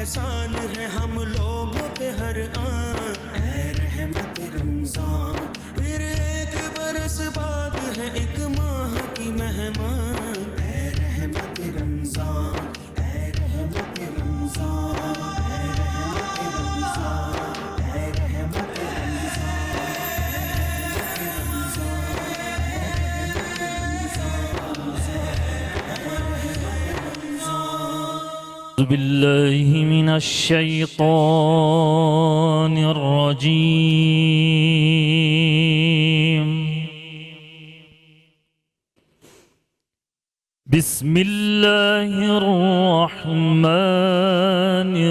احسان ہے ہم لوگوں پہ ہر آن، اے رحمت رمضان، پھر ایک برس بعد ہے ایک ماہ کی مہمان، اے رحمت رمضان، اے رحمت رمضان، اے رحمت رمضان، اے رحمت أعوذ بالله من الشيطان الرجيم. بسم الله الرحمن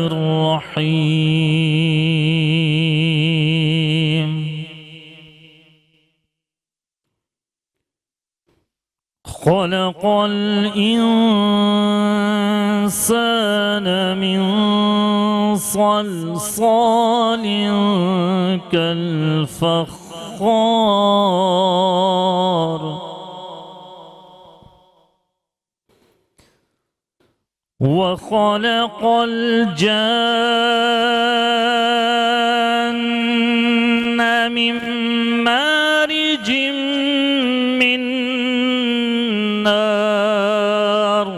الرحيم. خلق الإنسان من صلصال كالفخار وخلق الجان من مارج من نار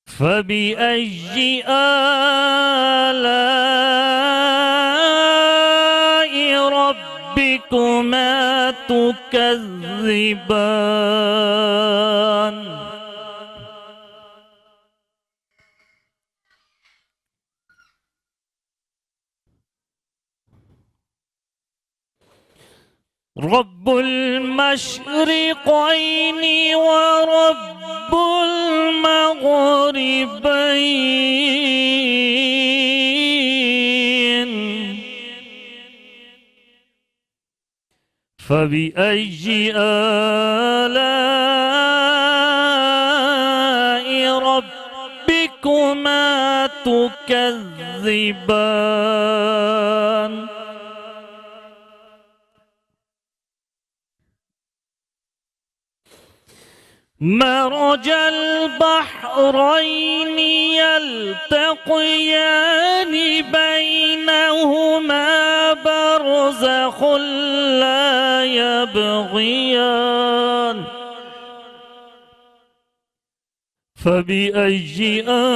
فبأي آلاء ربكما تكذبان رب المشرقين ورب المغربين فبأي آلاء ربكما تكذبان مرج البحرين يلتقيان بينهما برزخ لا يبغيان فبأي آلاء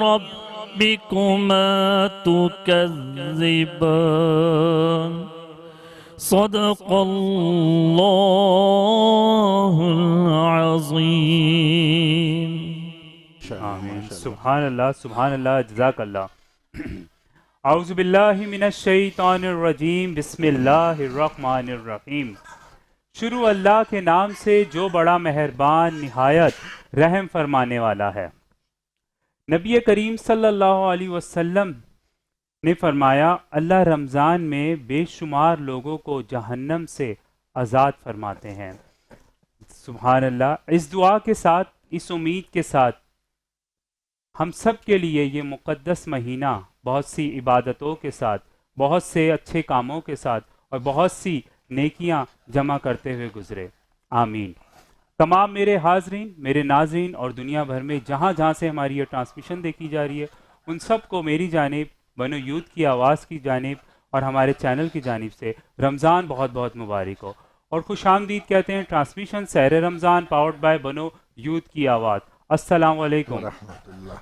ربكما تكذبان صدق اللہ العظیم. آمین. سبحان اللہ سبحان اللہ جزاک اللہ. اعوذ باللہ من الشیطان الرجیم بسم اللہ الرحمن الرحیم. شروع اللہ کے نام سے جو بڑا مہربان نہایت رحم فرمانے والا ہے. نبی کریم صلی اللہ علیہ وسلم نے فرمایا اللہ رمضان میں بے شمار لوگوں کو جہنم سے آزاد فرماتے ہیں. سبحان اللہ. اس دعا کے ساتھ اس امید کے ساتھ ہم سب کے لیے یہ مقدس مہینہ بہت سی عبادتوں کے ساتھ بہت سے اچھے کاموں کے ساتھ اور بہت سی نیکیاں جمع کرتے ہوئے گزرے. آمین. تمام میرے حاضرین میرے ناظرین اور دنیا بھر میں جہاں جہاں سے ہماری یہ ٹرانسمیشن دیکھی جا رہی ہے ان سب کو میری جانب بنو یوتھ کی آواز کی جانب اور ہمارے چینل کی جانب سے رمضان بہت بہت مبارک ہو اور خوش آمدید کہتے ہیں. Transmission Sehar Ramzan powered by بنو یوتھ کی آواز. السلام علیکم ورحمۃ اللہ.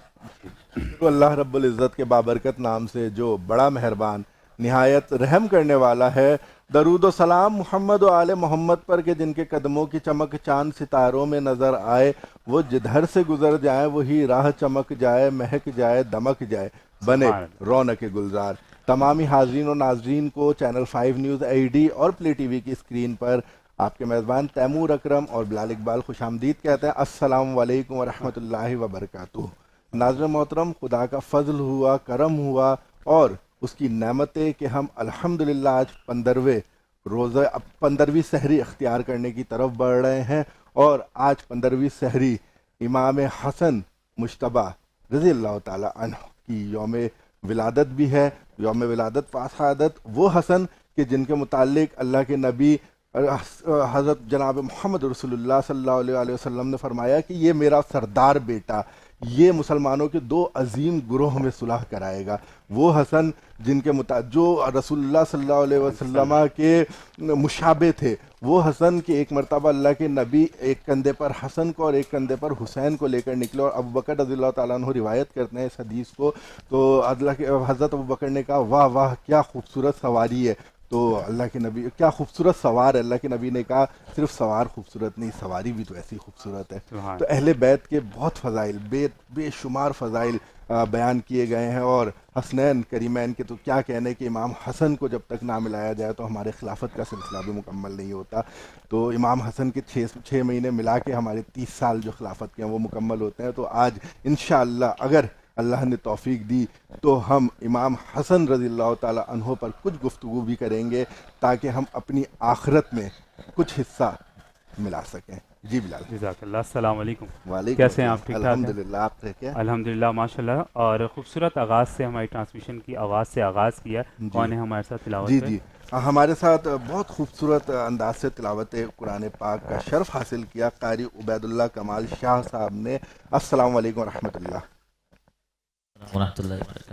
اللہ رب العزت کے بابرکت نام سے جو بڑا مہربان نہایت رحم کرنے والا ہے. درود و سلام محمد و آل محمد پر کہ جن کے قدموں کی چمک چاند ستاروں میں نظر آئے. وہ جدھر سے گزر جائیں وہی راہ چمک جائے مہک جائے دمک جائے بنے رونق گلزار. تمامی حاضرین و ناظرین کو چینل 5 نیوز AD اور پلے ٹی وی کی اسکرین پر آپ کے میزبان تیمور اکرم اور بلال اقبال خوش آمدید کہتے ہیں. السلام علیکم ورحمۃ اللہ وبرکاتہ. ناظرین محترم خدا کا فضل ہوا کرم ہوا اور اس کی نعمتیں کہ ہم الحمدللہ آج 15ویں سحری اختیار کرنے کی طرف بڑھ رہے ہیں اور آج 15ویں سحری امام حسن مجتبیٰ رضی اللہ تعالی عنہ کی یوم ولادت بھی ہے. یوم ولادت فاسعادت وہ حسن کہ جن کے متعلق اللہ کے نبی حضرت جناب محمد رسول اللہ صلی اللہ علیہ وسلم نے فرمایا کہ یہ میرا سردار بیٹا یہ مسلمانوں کے دو عظیم گروہ میں صلح کرائے گا. وہ حسن جن کے جو رسول اللہ صلی اللہ علیہ وسلم کے مشابہ تھے، وہ حسن کہ ایک مرتبہ اللہ کے نبی ایک کندھے پر حسن کو اور ایک کندھے پر حسین کو لے کر نکلے، اور ابو بکر رضی اللہ تعالیٰ عنہ روایت کرتے ہیں اس حدیث کو. تو اللہ کے حضرت ابو بکر نے کہا واہ واہ کیا خوبصورت سواری ہے. تو اللہ کے نبی کیا خوبصورت سوار ہے. اللہ کے نبی نے کہا صرف سوار خوبصورت نہیں، سواری بھی تو ایسی خوبصورت ہے. تو اہل بیت کے بہت فضائل، بے شمار فضائل بیان کیے گئے ہیں. اور حسنین کریمین کے تو کیا کہنے کہ امام حسن کو جب تک نہ ملایا جائے تو ہمارے خلافت کا سلسلہ بھی مکمل نہیں ہوتا. تو امام حسن کے 6 مہینے ملا کے ہمارے 30 سال جو خلافت کے ہیں وہ مکمل ہوتے ہیں. تو آج انشاءاللہ اگر اللہ نے توفیق دی تو ہم امام حسن رضی اللہ تعالیٰ عنہ پر کچھ گفتگو بھی کریں گے تاکہ ہم اپنی آخرت میں کچھ حصہ ملا سکیں. جی بلال. جزاک اللہ. السلام علیکم. وعلیکم. کیسے ہیں آپ؟ ٹھیک ٹھاک ہیں؟ الحمدللہ. آپ ٹھیک ہیں؟ الحمدللہ ماشاءاللہ. اور خوبصورت آغاز سے ہماری ٹرانسمیشن کی آواز سے آغاز کیا. کون ہے ہمارے ساتھ تلاوت؟ جی ہمارے ساتھ بہت خوبصورت انداز سے تلاوت قرآن پاک کا شرف حاصل کیا قاری عبید اللہ کمال شاہ صاحب نے. السلام علیکم ورحمۃ اللہ.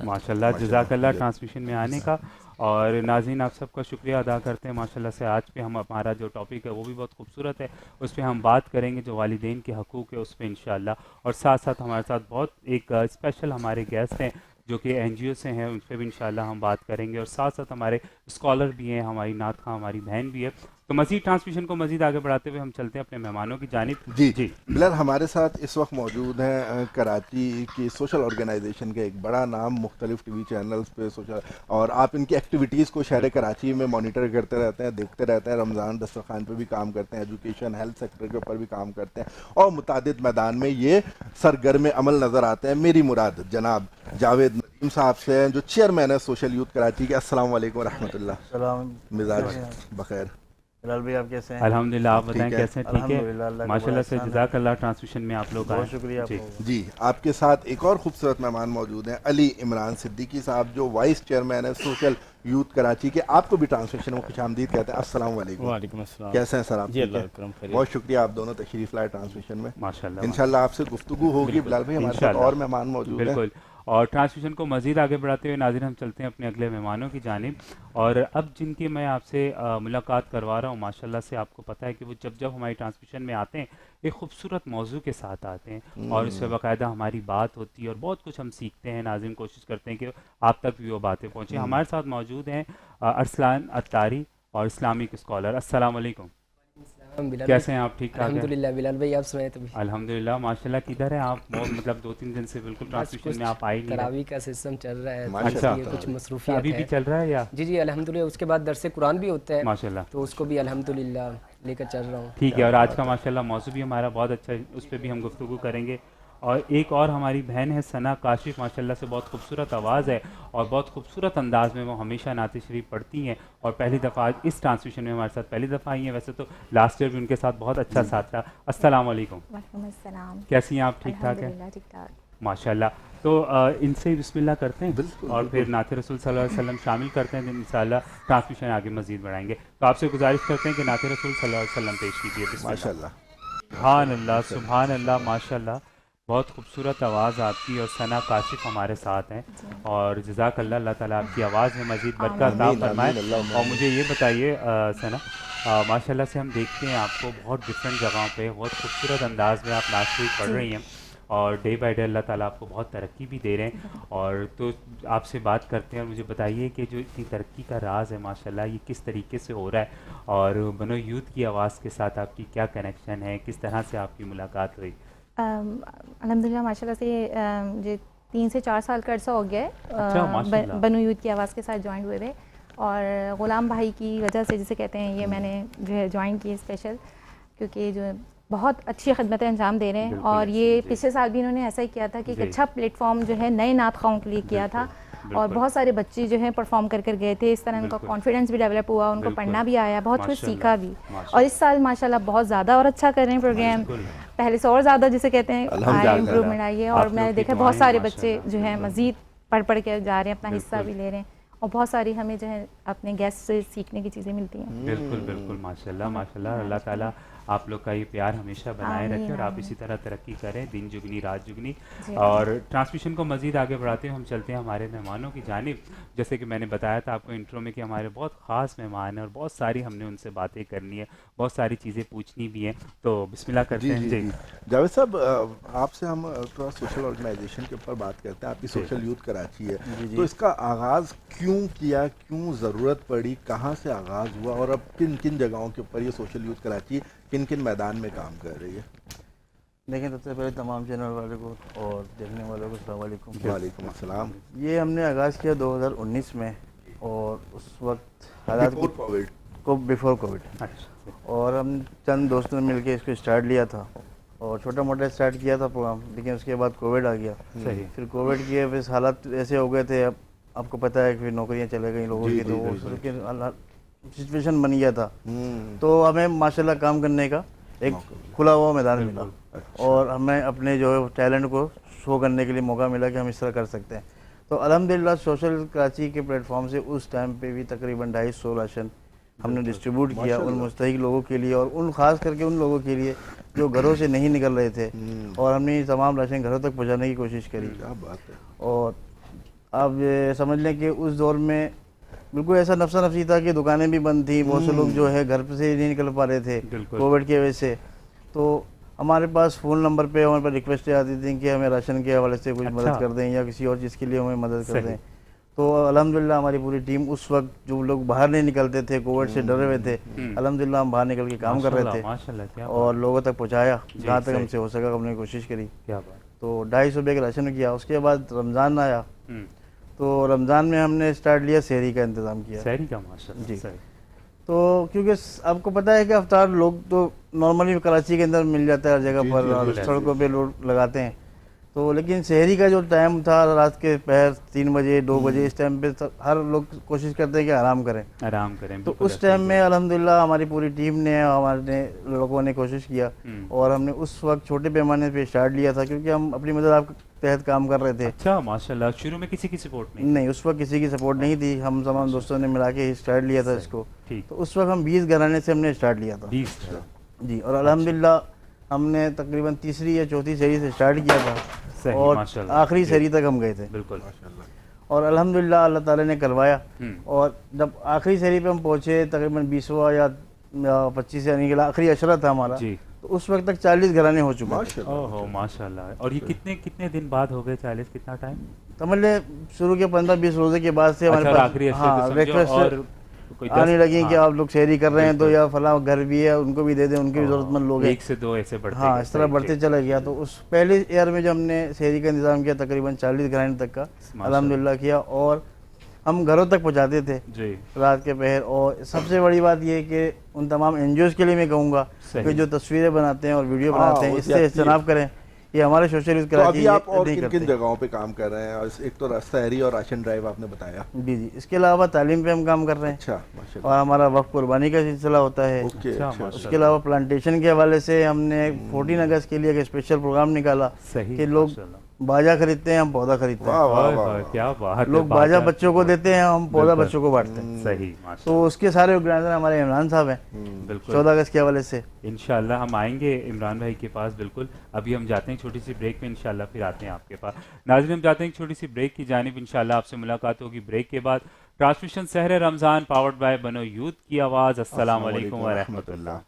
ماشاءاللہ. جزاک اللہ ٹرانسمیشن میں آنے کا. اور ناظرین آپ سب کا شکریہ ادا کرتے ہیں ماشاءاللہ سے. آج پہ ہمارا جو ٹاپک ہے وہ بھی بہت خوبصورت ہے، اس پہ ہم بات کریں گے جو والدین کے حقوق ہے اس پہ انشاءاللہ. اور ساتھ ساتھ ہمارے ساتھ بہت ایک اسپیشل ہمارے گیسٹ ہیں جو کہ این جی او سے ہیں، ان پہ بھی انشاءاللہ ہم بات کریں گے. اور ساتھ ساتھ ہمارے اسکالر بھی ہیں، ہماری نعت خواں ہماری بہن بھی ہے. تو مزید ٹرانسمیشن کو مزید آگے بڑھاتے ہوئے ہم چلتے ہیں اپنے مہمانوں کی جانب. جی بلال ہمارے ساتھ اس وقت موجود ہیں کراچی کی سوشل آرگنائزیشن کے ایک بڑا نام، مختلف ٹی وی چینلز پہ سوشل، اور آپ ان کی ایکٹیویٹیز کو شہر کراچی میں مانیٹر کرتے رہتے ہیں، دیکھتے رہتے ہیں. رمضان دسترخوان پہ بھی کام کرتے ہیں، ایجوکیشن ہیلتھ سیکٹر کے اوپر بھی کام کرتے ہیں، اور متعدد میدان میں یہ سرگرم عمل نظر آتے ہیں. میری مراد جناب جاوید ندیم صاحب سے ہیں جو چیئرمین ہے سوشل یوتھ کراچی کے. السلام علیکم ورحمۃ اللہ. السلام. مزاج بخیر؟ بلال بھائی آپ کیسے ہیں؟ الحمدللہ. آپ بتائیں کیسے ہیں؟ ٹھیک ہے ماشاءاللہ سے. جزاک اللہ ٹرانسمیشن میں آپ لوگ آئے. بہت شکریہ آپ کو. جی آپ کے ساتھ ایک اور خوبصورت مہمان موجود ہیں، علی عمران صدیقی صاحب جو وائس چیئرمین ہے سوشل یوتھ کراچی کے. آپ کو بھی ٹرانسمیشن میں خوش آمدید کہتے ہیں. السلام علیکم. وعلیکم السلام. کیسے ہیں سر آپ؟ جی اللہ کرم خیریت. بہت شکریہ آپ دونوں تشریف لائے ٹرانسمیشن میں. ماشاءاللہ انشاءاللہ آپ سے گفتگو ہوگی. بلال بھائی ہمارے ساتھ اور مہمان موجود ہیں. بالکل. اور ٹرانسمیشن کو مزید آگے بڑھاتے ہوئے ناظرین ہم چلتے ہیں اپنے اگلے مہمانوں کی جانب. اور اب جن کی میں آپ سے ملاقات کروا رہا ہوں ماشاءاللہ سے آپ کو پتہ ہے کہ وہ جب ہماری ٹرانسمیشن میں آتے ہیں ایک خوبصورت موضوع کے ساتھ آتے ہیں اور اس پہ باقاعدہ ہماری بات ہوتی ہے اور بہت کچھ ہم سیکھتے ہیں. ناظرین کوشش کرتے ہیں کہ آپ تک بھی وہ باتیں پہنچیں. ہمارے ساتھ موجود ہیں ارسلان اتاری اور اسلامک اسکالر. السلام علیکم. کیسے ہیں آپ؟ ٹھیک ٹھاک ہیں الحمدللہ. بلال بھائی آپ سنائیں. تبھی الحمدللہ ماشاءاللہ. کدھر ہیں آپ؟ مطلب 2-3 دن سے بالکل ٹرانسمیشن میں آپ آئے نہیں. تراویح کا سسٹم چل رہا ہے، اچھا کچھ مصروفیات ابھی بھی چل رہا ہے یا؟ جی الحمدللہ. اس کے بعد درس قرآن بھی ہوتا ہے ماشاءاللہ، تو اس کو بھی الحمدللہ لے کر چل رہا ہوں. ٹھیک ہے. اور آج کا ماشاءاللہ موضوع بھی ہمارا بہت اچھا ہے، اس پہ بھی ہم گفتگو کریں گے. اور ایک اور ہماری بہن ہے ثنا کاشف ماشاءاللہ سے. بہت خوبصورت آواز ہے اور بہت خوبصورت انداز میں وہ ہمیشہ نعت شریف پڑھتی ہیں اور پہلی دفعہ اس ٹرانسمیشن میں ہمارے ساتھ پہلی دفعہ آئی ہیں. ویسے تو لاسٹ ایئر بھی ان کے ساتھ بہت اچھا ساتھ رہا. السلام علیکم. وعلیکم السلام. کیسی ہیں آپ؟ ٹھیک ٹھاک ہیں ٹھیک ٹھاک ماشاءاللہ. تو ان سے بسم اللہ کرتے ہیں بالکل اور پھر نعت رسول صلی اللہ علیہ وسلم شامل کرتے ہیں. انشاءاللہ ٹرانسمیشن آگے مزید بڑھائیں گے. تو آپ سے گزارش کرتے ہیں کہ نعت رسول صلی اللہ علیہ وسلم پیش کیجیے. بسم اللہ. ماشاءاللہ. سبحان اللہ سبحان اللہ ماشاءاللہ. بہت خوبصورت آواز آپ کی. اور ثنا کاشف ہمارے ساتھ ہیں اور جزاک اللہ. اللہ تعالیٰ آپ کی آواز میں مزید برکت عطا فرمائے. اور مجھے یہ بتائیے ثنا ماشاءاللہ سے ہم دیکھتے ہیں آپ کو بہت ڈفرینٹ جگہوں پہ بہت خوبصورت انداز میں آپ نعت شریف پڑھ رہی ہیں اور ڈے بائی ڈے اللہ تعالیٰ آپ کو بہت ترقی بھی دے رہے ہیں. اور تو آپ سے بات کرتے ہیں اور مجھے بتائیے کہ جو اتنی ترقی کا راز ہے ماشاءاللہ یہ کس طریقے سے ہو رہا ہے اور بنو یوتھ کی آواز کے ساتھ آپ کی کیا کنیکشن ہے، کس طرح سے آپ کی ملاقات ہوئی؟ الحمدللہ ماشاءاللہ سے مجھے 3 سے 4 سال کا عرصہ ہو گیا ہے بنو یوتھ کی آواز کے ساتھ جوائن ہوئے ہوئے. اور غلام بھائی کی وجہ سے جسے کہتے ہیں یہ میں نے جو ہے جوائن کی اسپیشل، کیونکہ جو بہت اچھی خدمتیں انجام دے رہے ہیں. اور یہ پچھلے سال بھی انہوں نے ایسا ہی کیا تھا کہ ایک اچھا پلیٹ فارم جو ہے نئے نعت خواہوں کے لیے کیا تھا اور بہت سارے بچے جو ہیں پرفارم کر گئے تھے. اس طرح ان کا کانفیڈنس بھی ڈیولپ ہوا، ان کو پڑھنا بھی آیا، بہت کچھ سیکھا بھی. اور اس سال ماشاءاللہ بہت زیادہ اور اچھا کر رہے ہیں پروگرام، پہلے سے اور زیادہ جسے کہتے ہیں امپروومنٹ آئی ہے. اور میں نے دیکھا بہت سارے بچے جو ہیں مزید پڑھ کے جا رہے ہیں، اپنا حصہ بھی لے رہے ہیں اور بہت ساری ہمیں جو ہے اپنے گیسٹ سے سیکھنے کی چیزیں ملتی ہیں. بالکل بالکل ماشاءاللہ ماشاءاللہ. اللہ تعالیٰ آپ لوگ کا یہ پیار ہمیشہ بنائے رکھے اور آپ اسی طرح ترقی کریں, دن جگنی رات جگنی. اور ٹرانسمیشن کو مزید آگے بڑھاتے ہیں, ہم چلتے ہیں ہمارے مہمانوں کی جانب. جیسے کہ میں نے بتایا تھا آپ کو انٹرو میں کہ ہمارے بہت خاص مہمان ہیں اور بہت ساری ہم نے ان سے باتیں کرنی ہے, بہت ساری چیزیں پوچھنی بھی ہیں. تو بسم اللہ کرتے ہیں. جی جاوید صاحب, آپ سے ہم تھوڑا سوشل آرگنائزیشن کے اوپر بات کرتے ہیں. آپ کی سوشل یوتھ کراچی ہے, تو اس کا آغاز کیوں کیا, کیوں ضرورت پڑی, کہاں سے آغاز ہوا, اور اب کن کن جگہوں کے اوپر یہ سوشل یوتھ کراچی کن کن میدان میں کام کر رہی ہے؟ دیکھیں, سب سے پہلے تمام چینل والوں کو اور دیکھنے والوں کو السلام علیکم. وعلیکم السلام. یہ ہم نے آغاز کیا 2019 میں, اور اس وقت حالات کو بیفور کووڈ, اور ہم چند دوستوں نے مل کے اس کو اسٹارٹ لیا تھا, اور چھوٹا موٹا اسٹارٹ کیا تھا پروگرام, لیکن اس کے بعد کووڈ آ گیا. پھر کووڈ کے پھر حالات ایسے ہو گئے تھے, اب آپ کو پتہ ہے کہ پھر نوکریاں چلے گئیں لوگوں کی, تو وہ سچویشن بن گیا تھا. تو ہمیں ماشاءاللہ کام کرنے کا ایک کھلا ہوا میدان ملا, اور ہمیں اپنے جو ہے ٹیلنٹ کو شو کرنے کے لیے موقع ملا کہ ہم اس طرح کر سکتے ہیں. تو الحمدللہ سوشل کراچی کے پلیٹ فارم سے اس ٹائم پہ بھی تقریباً 250 راشن ہم نے ڈسٹریبیوٹ کیا ان مستحق لوگوں کے لیے, اور ان خاص کر کے ان لوگوں کے لیے جو گھروں سے نہیں نکل رہے تھے, اور ہم نے تمام راشن گھروں تک پہنچانے کی کوشش کری. اور آپ سمجھ لیں کہ اس دور میں بالکل ایسا نفسا نفسی تھا کہ دکانیں بھی بند تھیں, بہت سے لوگ جو ہے گھر سے نہیں نکل پا رہے تھے کووڈ کی وجہ سے. تو ہمارے پاس فون نمبر پہ ہمارے پاس ریکویسٹیں آتی تھیں کہ ہمیں راشن کے حوالے سے کچھ مدد کر دیں یا کسی اور چیز کے لیے ہمیں مدد کر دیں. تو الحمدللہ ہماری پوری ٹیم اس وقت جو لوگ باہر نہیں نکلتے تھے, کووڈ سے ڈرے ہوئے تھے, الحمدللہ ہم باہر نکل کے کام کر رہے تھے اور لوگوں تک پہنچایا جہاں تک ہم سے ہو سکا, ہم نے کوشش کری. تو 250 بیگ راشن کیا. اس کے بعد رمضان آیا, تو رمضان میں ہم نے اسٹارٹ لیا سحری کا انتظام کیا. سحری کا ماشاءاللہ. جی, تو کیونکہ آپ کو پتہ ہے کہ افطار لوگ تو نارملی کراچی کے اندر مل جاتا ہے ہر جگہ پر, سڑکوں پہ لوگ لگاتے ہیں. تو لیکن سحری کا جو ٹائم تھا رات کے پہر 3 بجے 2 بجے, اس ٹائم پہ ہر لوگ کوشش کرتے ہیں کہ آرام کریں. تو اس ٹائم میں الحمدللہ ہماری پوری ٹیم نے, ہمارے لوگوں نے کوشش کیا, اور ہم نے اس وقت چھوٹے پیمانے پہ اسٹارٹ لیا تھا کیونکہ ہم اپنی مدد آپ کے تحت کام کر رہے تھے. اچھا ماشاءاللہ. شروع میں کسی کی سپورٹ نہیں, اس وقت کسی کی سپورٹ نہیں تھی, ہم تمام دوستوں نے ملا کے اسٹارٹ لیا تھا اس کو. تو اس وقت ہم 20 گھرانے سے ہم نے اسٹارٹ لیا تھا. جی, اور الحمدللہ ہم نے تقریباً تیسری یا چوتھی سحری سے اسٹارٹ کیا تھا, اور آخری سحری تک ہم گئے تھے. بالکل. اور الحمدللہ اللہ تعالیٰ نے کروایا. اور جب آخری سحری پہ ہم پہنچے تقریباً 20واں یا 25 یعنی کہ آخری عشرہ تھا ہمارا, تو اس وقت تک 40 گھرانے ہو چکے تھے. ماشاءاللہ. اور یہ کتنے دن بعد ہو گئے 40؟ کتنا ٹائم؟ سمجھ لیں شروع کے 15-20 روزے کے بعد سے ہمارے پاس ریکویسٹ آنے لگی کہ آپ لوگ سحری کر رہے ہیں تو یا فلاں گھر بھی ہے ان کو بھی دے دیں, ان کے بھی ضرورت مند لوگ ہیں. 1 سے 2 ایسے بڑھتے, ہاں اس طرح بڑھتے چلا گیا. تو اس پہلے ایئر میں جو ہم نے سحری کا انتظام کیا تقریباً 40 گھرانے تک کا الحمدللہ کیا, اور ہم گھروں تک پہنچاتے تھے رات کے پہر. اور سب سے بڑی بات یہ کہ ان تمام NGOs کے لیے میں کہوں گا کہ جو تصویریں بناتے ہیں اور ویڈیو بناتے ہیں اس سے اجتناب کریں. یہ ہمارے سوشل یوتھ کراچی. ابھی آپ اور کن کن جگہوں پہ کام کر رہے ہیں؟ ایک تو سحری اور راشن ڈرائیو آپ نے بتایا. جی, اس کے علاوہ تعلیم پہ ہم کام کر رہے ہیں. اچھا, اور ہمارا وقف قربانی کا سلسلہ ہوتا ہے. اس کے علاوہ پلانٹیشن کے حوالے سے ہم نے 14 اگست کے لیے ایک اسپیشل پروگرام نکالا کہ لوگ باجا خریدتے ہیں, ہم پودا خریدتے ہیں. کیا بات. لوگ باجا بچوں کو دیتے ہیں, ہم پودا بچوں کو بانٹتے ہیں. صحیح. تو اس کے سارے آرگنائزر ہمارے عمران صاحب ہیں. 14 اگست کے حوالے سے انشاءاللہ ہم آئیں گے عمران بھائی کے پاس. بالکل. ابھی ہم جاتے ہیں چھوٹی سی بریک میں, انشاءاللہ پھر آتے ہیں آپ کے پاس. ناظرین ہم جاتے ہیں چھوٹی سی بریک کی جانب, انشاءاللہ آپ سے ملاقات ہوگی بریک کے بعد. Transmission Sehar Ramzan powered by بنو یوتھ کی آواز. السلام علیکم ورحمۃ اللہ.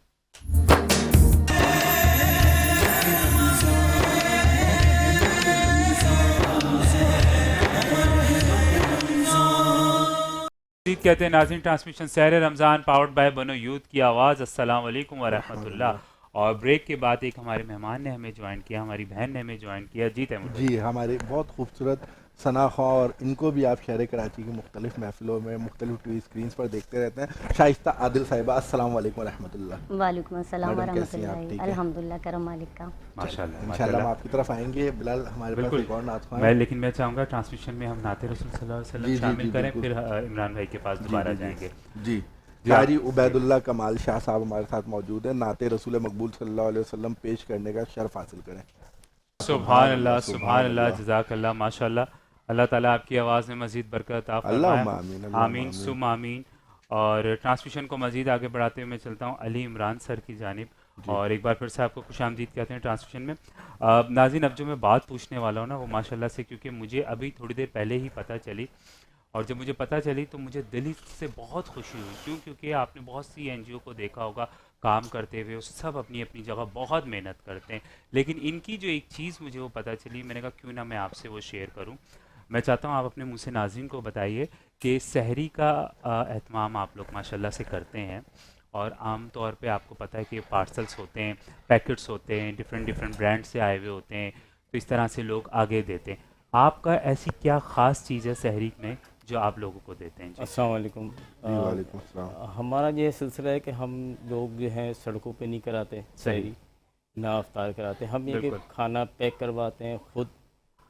کہتے ہیں ناظرین transmission Sehar Ramzan powered by بنو یوتھ کی آواز. السلام علیکم ورحمۃ اللہ. اور بریک کے بعد ایک ہمارے مہمان نے ہمیں جوائن کیا, ہماری بہن نے ہمیں جوائن کیا. جی تیمور. جی, ہماری بہت خوبصورت ثنا خواہ, اور ان کو بھی آپ شہر کراچی کی مختلف محفلوں میں مختلف ٹی وی اسکرینس پر دیکھتے رہتے ہیں. شائستہ عادل صاحبہ, السلام علیکم ورحمۃ اللہ. وعلیکم السلام ورحمۃ اللہ. الحمدللہ کرم مالک کا. ماشاءاللہ. انشاءاللہ ہم آپ کی طرف آئیں گے. بلال ہمارے پاس ایک اور نعت خواہ ہے, لیکن میں چاہوں گا ٹرانسمیشن میں ہم نعت رسول صلی اللہ علیہ وسلم شامل کریں, پھر عمران بھائی کے پاس دوبارہ جائیں گے. جی, قاری عبید اللہ کمال شاہ صاحب ہمارے ساتھ موجود ہیں. نعت رسول مقبول صلی اللہ علیہ وسلم پیش کرنے کا شرف حاصل کریں. سبحان اللہ, سبحان اللہ, جزاک اللہ, ماشاءاللہ. اللہ تعالیٰ آپ کی آواز میں مزید برکت عطا فرمائے. آمین سم آمین. اور ٹرانسمیشن کو مزید آگے بڑھاتے ہوئے میں چلتا ہوں علی عمران سر کی جانب اور ایک بار پھر سے آپ کو خوش آمدید کہتے ہیں ٹرانسمیشن میں. ناظرین اب جو میں بات پوچھنے والا ہوں نا وہ ماشاءاللہ سے کیونکہ مجھے ابھی تھوڑی دیر پہلے ہی پتہ چلی اور جب مجھے پتہ چلی تو مجھے دل سے بہت خوشی ہوئی. کیونکہ آپ نے بہت سی این جی او کو دیکھا ہوگا کام کرتے ہوئے, سب اپنی اپنی جگہ بہت محنت کرتے ہیں, لیکن ان کی جو ایک چیز مجھے وہ پتہ چلی میں نے کہا کیوں نہ میں آپ سے وہ شیئر کروں. میں چاہتا ہوں آپ اپنے منہ سے ناظرین کو بتائیے کہ سحری کا اہتمام آپ لوگ ماشاءاللہ سے کرتے ہیں اور عام طور پہ آپ کو پتہ ہے کہ پارسلس ہوتے ہیں, پیکٹس ہوتے ہیں, ڈفرینٹ برانڈ سے آئے ہوئے ہوتے ہیں, تو اس طرح سے لوگ آگے دیتے ہیں. آپ کا ایسی کیا خاص چیز ہے سحری میں جو آپ لوگوں کو دیتے ہیں؟ السلام علیکم. وعلیکم السلام. ہمارا یہ سلسلہ ہے کہ ہم لوگ جو ہیں سڑکوں پہ نہیں کراتے سحری, نہ افطار کراتے. ہم یہ کہ کھانا پیک کرواتے ہیں خود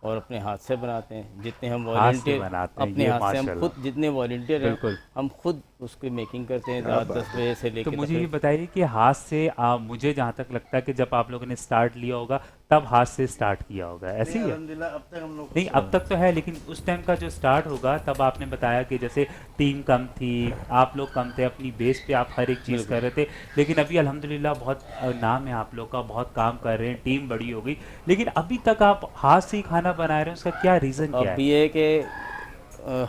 اور اپنے ہاتھ سے بناتے ہیں. جتنے ہم والنٹیئر اپنے ہاتھ سے ہم خود جتنے والنٹیئر ہیں ہم خود اس کی میکنگ کرتے ہیں رات 10 بجے سے لے کے. تو مجھے یہ بتائیے کہ ہاتھ سے مجھے جہاں تک لگتا ہے کہ جب آپ لوگوں نے اسٹارٹ لیا ہوگا تب ہاتھ سے اسٹارٹ کیا ہوگا, ایسے ہی ہے؟ نہیں اب تک تو ہے, لیکن اس ٹائم کا جو اسٹارٹ ہوگا تب آپ نے بتایا کہ جیسے ٹیم کم تھی, آپ لوگ کم تھے, اپنی بیس پہ آپ ہر ایک چیز کر رہے تھے, لیکن ابھی الحمدللہ بہت نام ہے آپ لوگ کا, بہت کام کر رہے ہیں, ٹیم بڑی ہو گئی, لیکن ابھی تک آپ ہاتھ سے ہی کھانا بنا رہے ہیں. اس کا کیا ریزن کیا ہے؟ اب یہ ہے کہ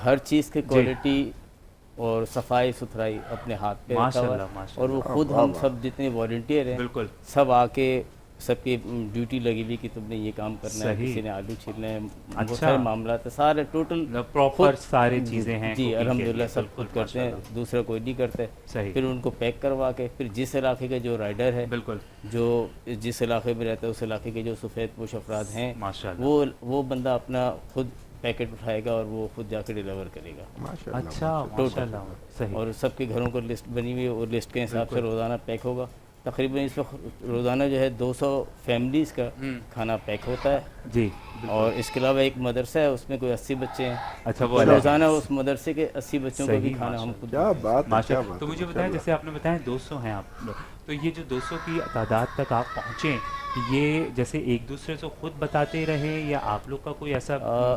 ہر چیز کی کوالٹی اور صفائی ستھرائی اپنے ہاتھ پہ رکھا ہوا ہے, اور وہ خود ہم سب جتنے والنٹیئر ہیں بالکل سب آ کے سب کی ڈیوٹی لگی ہوئی کہ تم نے یہ کام کرنا ہے, کسی نے آلو چھیلنا ہے, بہت سارے معاملات ہیں, سارے ٹوٹل پراپر سارے چیزیں ہیں. جی الحمدللہ سب خود کرتے ہیں, دوسرا کوئی نہیں کرتے. پھر ان کو پیک کروا کے پھر جس علاقے کا جو رائڈر ہے بالکل جو جس علاقے میں رہتا ہے اس علاقے کے جو سفید پوش افراد ہیں وہ بندہ اپنا خود پیکٹ اٹھائے گا اور وہ خود جا کے ڈیلیور کرے گا. اچھا ٹوٹل. اور سب کے گھروں کو لسٹ بنی ہوئی ہے اور لسٹ کے حساب سے روزانہ پیک ہوگا. تقریباً اس وقت روزانہ جو ہے 200 فیملیز کا کھانا پیک ہوتا ہے جی. اور اس کے علاوہ ایک مدرسہ ہے, اس میں کوئی 80 بچے ہیں. اچھا وہ روزانہ اس مدرسے کے 80 بچوں کا بھی کھانا ہم خود. کیا بات ہے. تو مجھے بتائیں جیسے آپ نے بتایا 200 ہیں آپ لوگ, تو یہ جو 200 کی تعداد تک آپ پہنچیں یہ جیسے ایک دوسرے سے خود بتاتے رہے یا آپ لوگ کا کوئی ایسا؟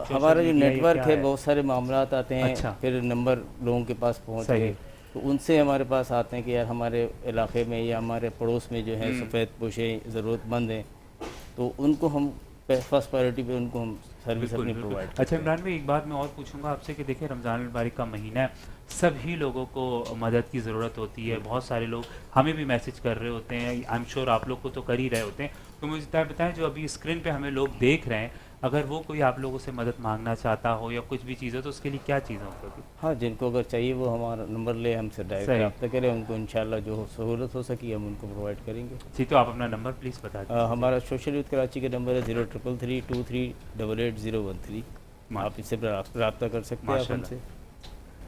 ہمارا جو نیٹ ورک ہے بہت سارے معاملات آتے ہیں, پھر نمبر لوگوں کے پاس پہنچ گئے تو ان سے ہمارے پاس آتے ہیں کہ یار ہمارے علاقے میں یا ہمارے پڑوس میں جو ہے سفید پوشیں ضرورت مند ہیں, تو ان کو ہم فرسٹ پرائیورٹی پہ ان کو ہم سروس اپنی پرووائڈ کرتے ہیں. اچھا عمران بھائی ایک بات میں اور پوچھوں گا آپ سے کہ دیکھیں رمضان المبارک کا مہینہ ہے, سبھی لوگوں کو مدد کی ضرورت ہوتی ہے, بہت سارے لوگ ہمیں بھی میسج کر رہے ہوتے ہیں, آئی ایم شیور آپ لوگ کو تو کر ہی رہے ہوتے ہیں. تو مجھے بتائیں جو ابھی اسکرین پہ ہمیں لوگ دیکھ رہے ہیں اگر وہ کوئی آپ لوگوں سے مدد مانگنا چاہتا ہو یا کچھ بھی چیز ہو تو اس کے لیے کیا چیزیں ہوگی؟ ہاں جن کو اگر چاہیے وہ ہمارا نمبر لے ہم سے ڈائریکٹ رابطہ کریں, ان کو انشاءاللہ جو سہولت ہو سکی ہم ان کو پرووائڈ کریں گے. جی تو آپ اپنا نمبر پلیز بتا دیں. ہمارا سوشل یوتھ کراچی کا نمبر ہے 033323888013. آپ اس سے رابطہ کر سکتے ہیں ہم سے.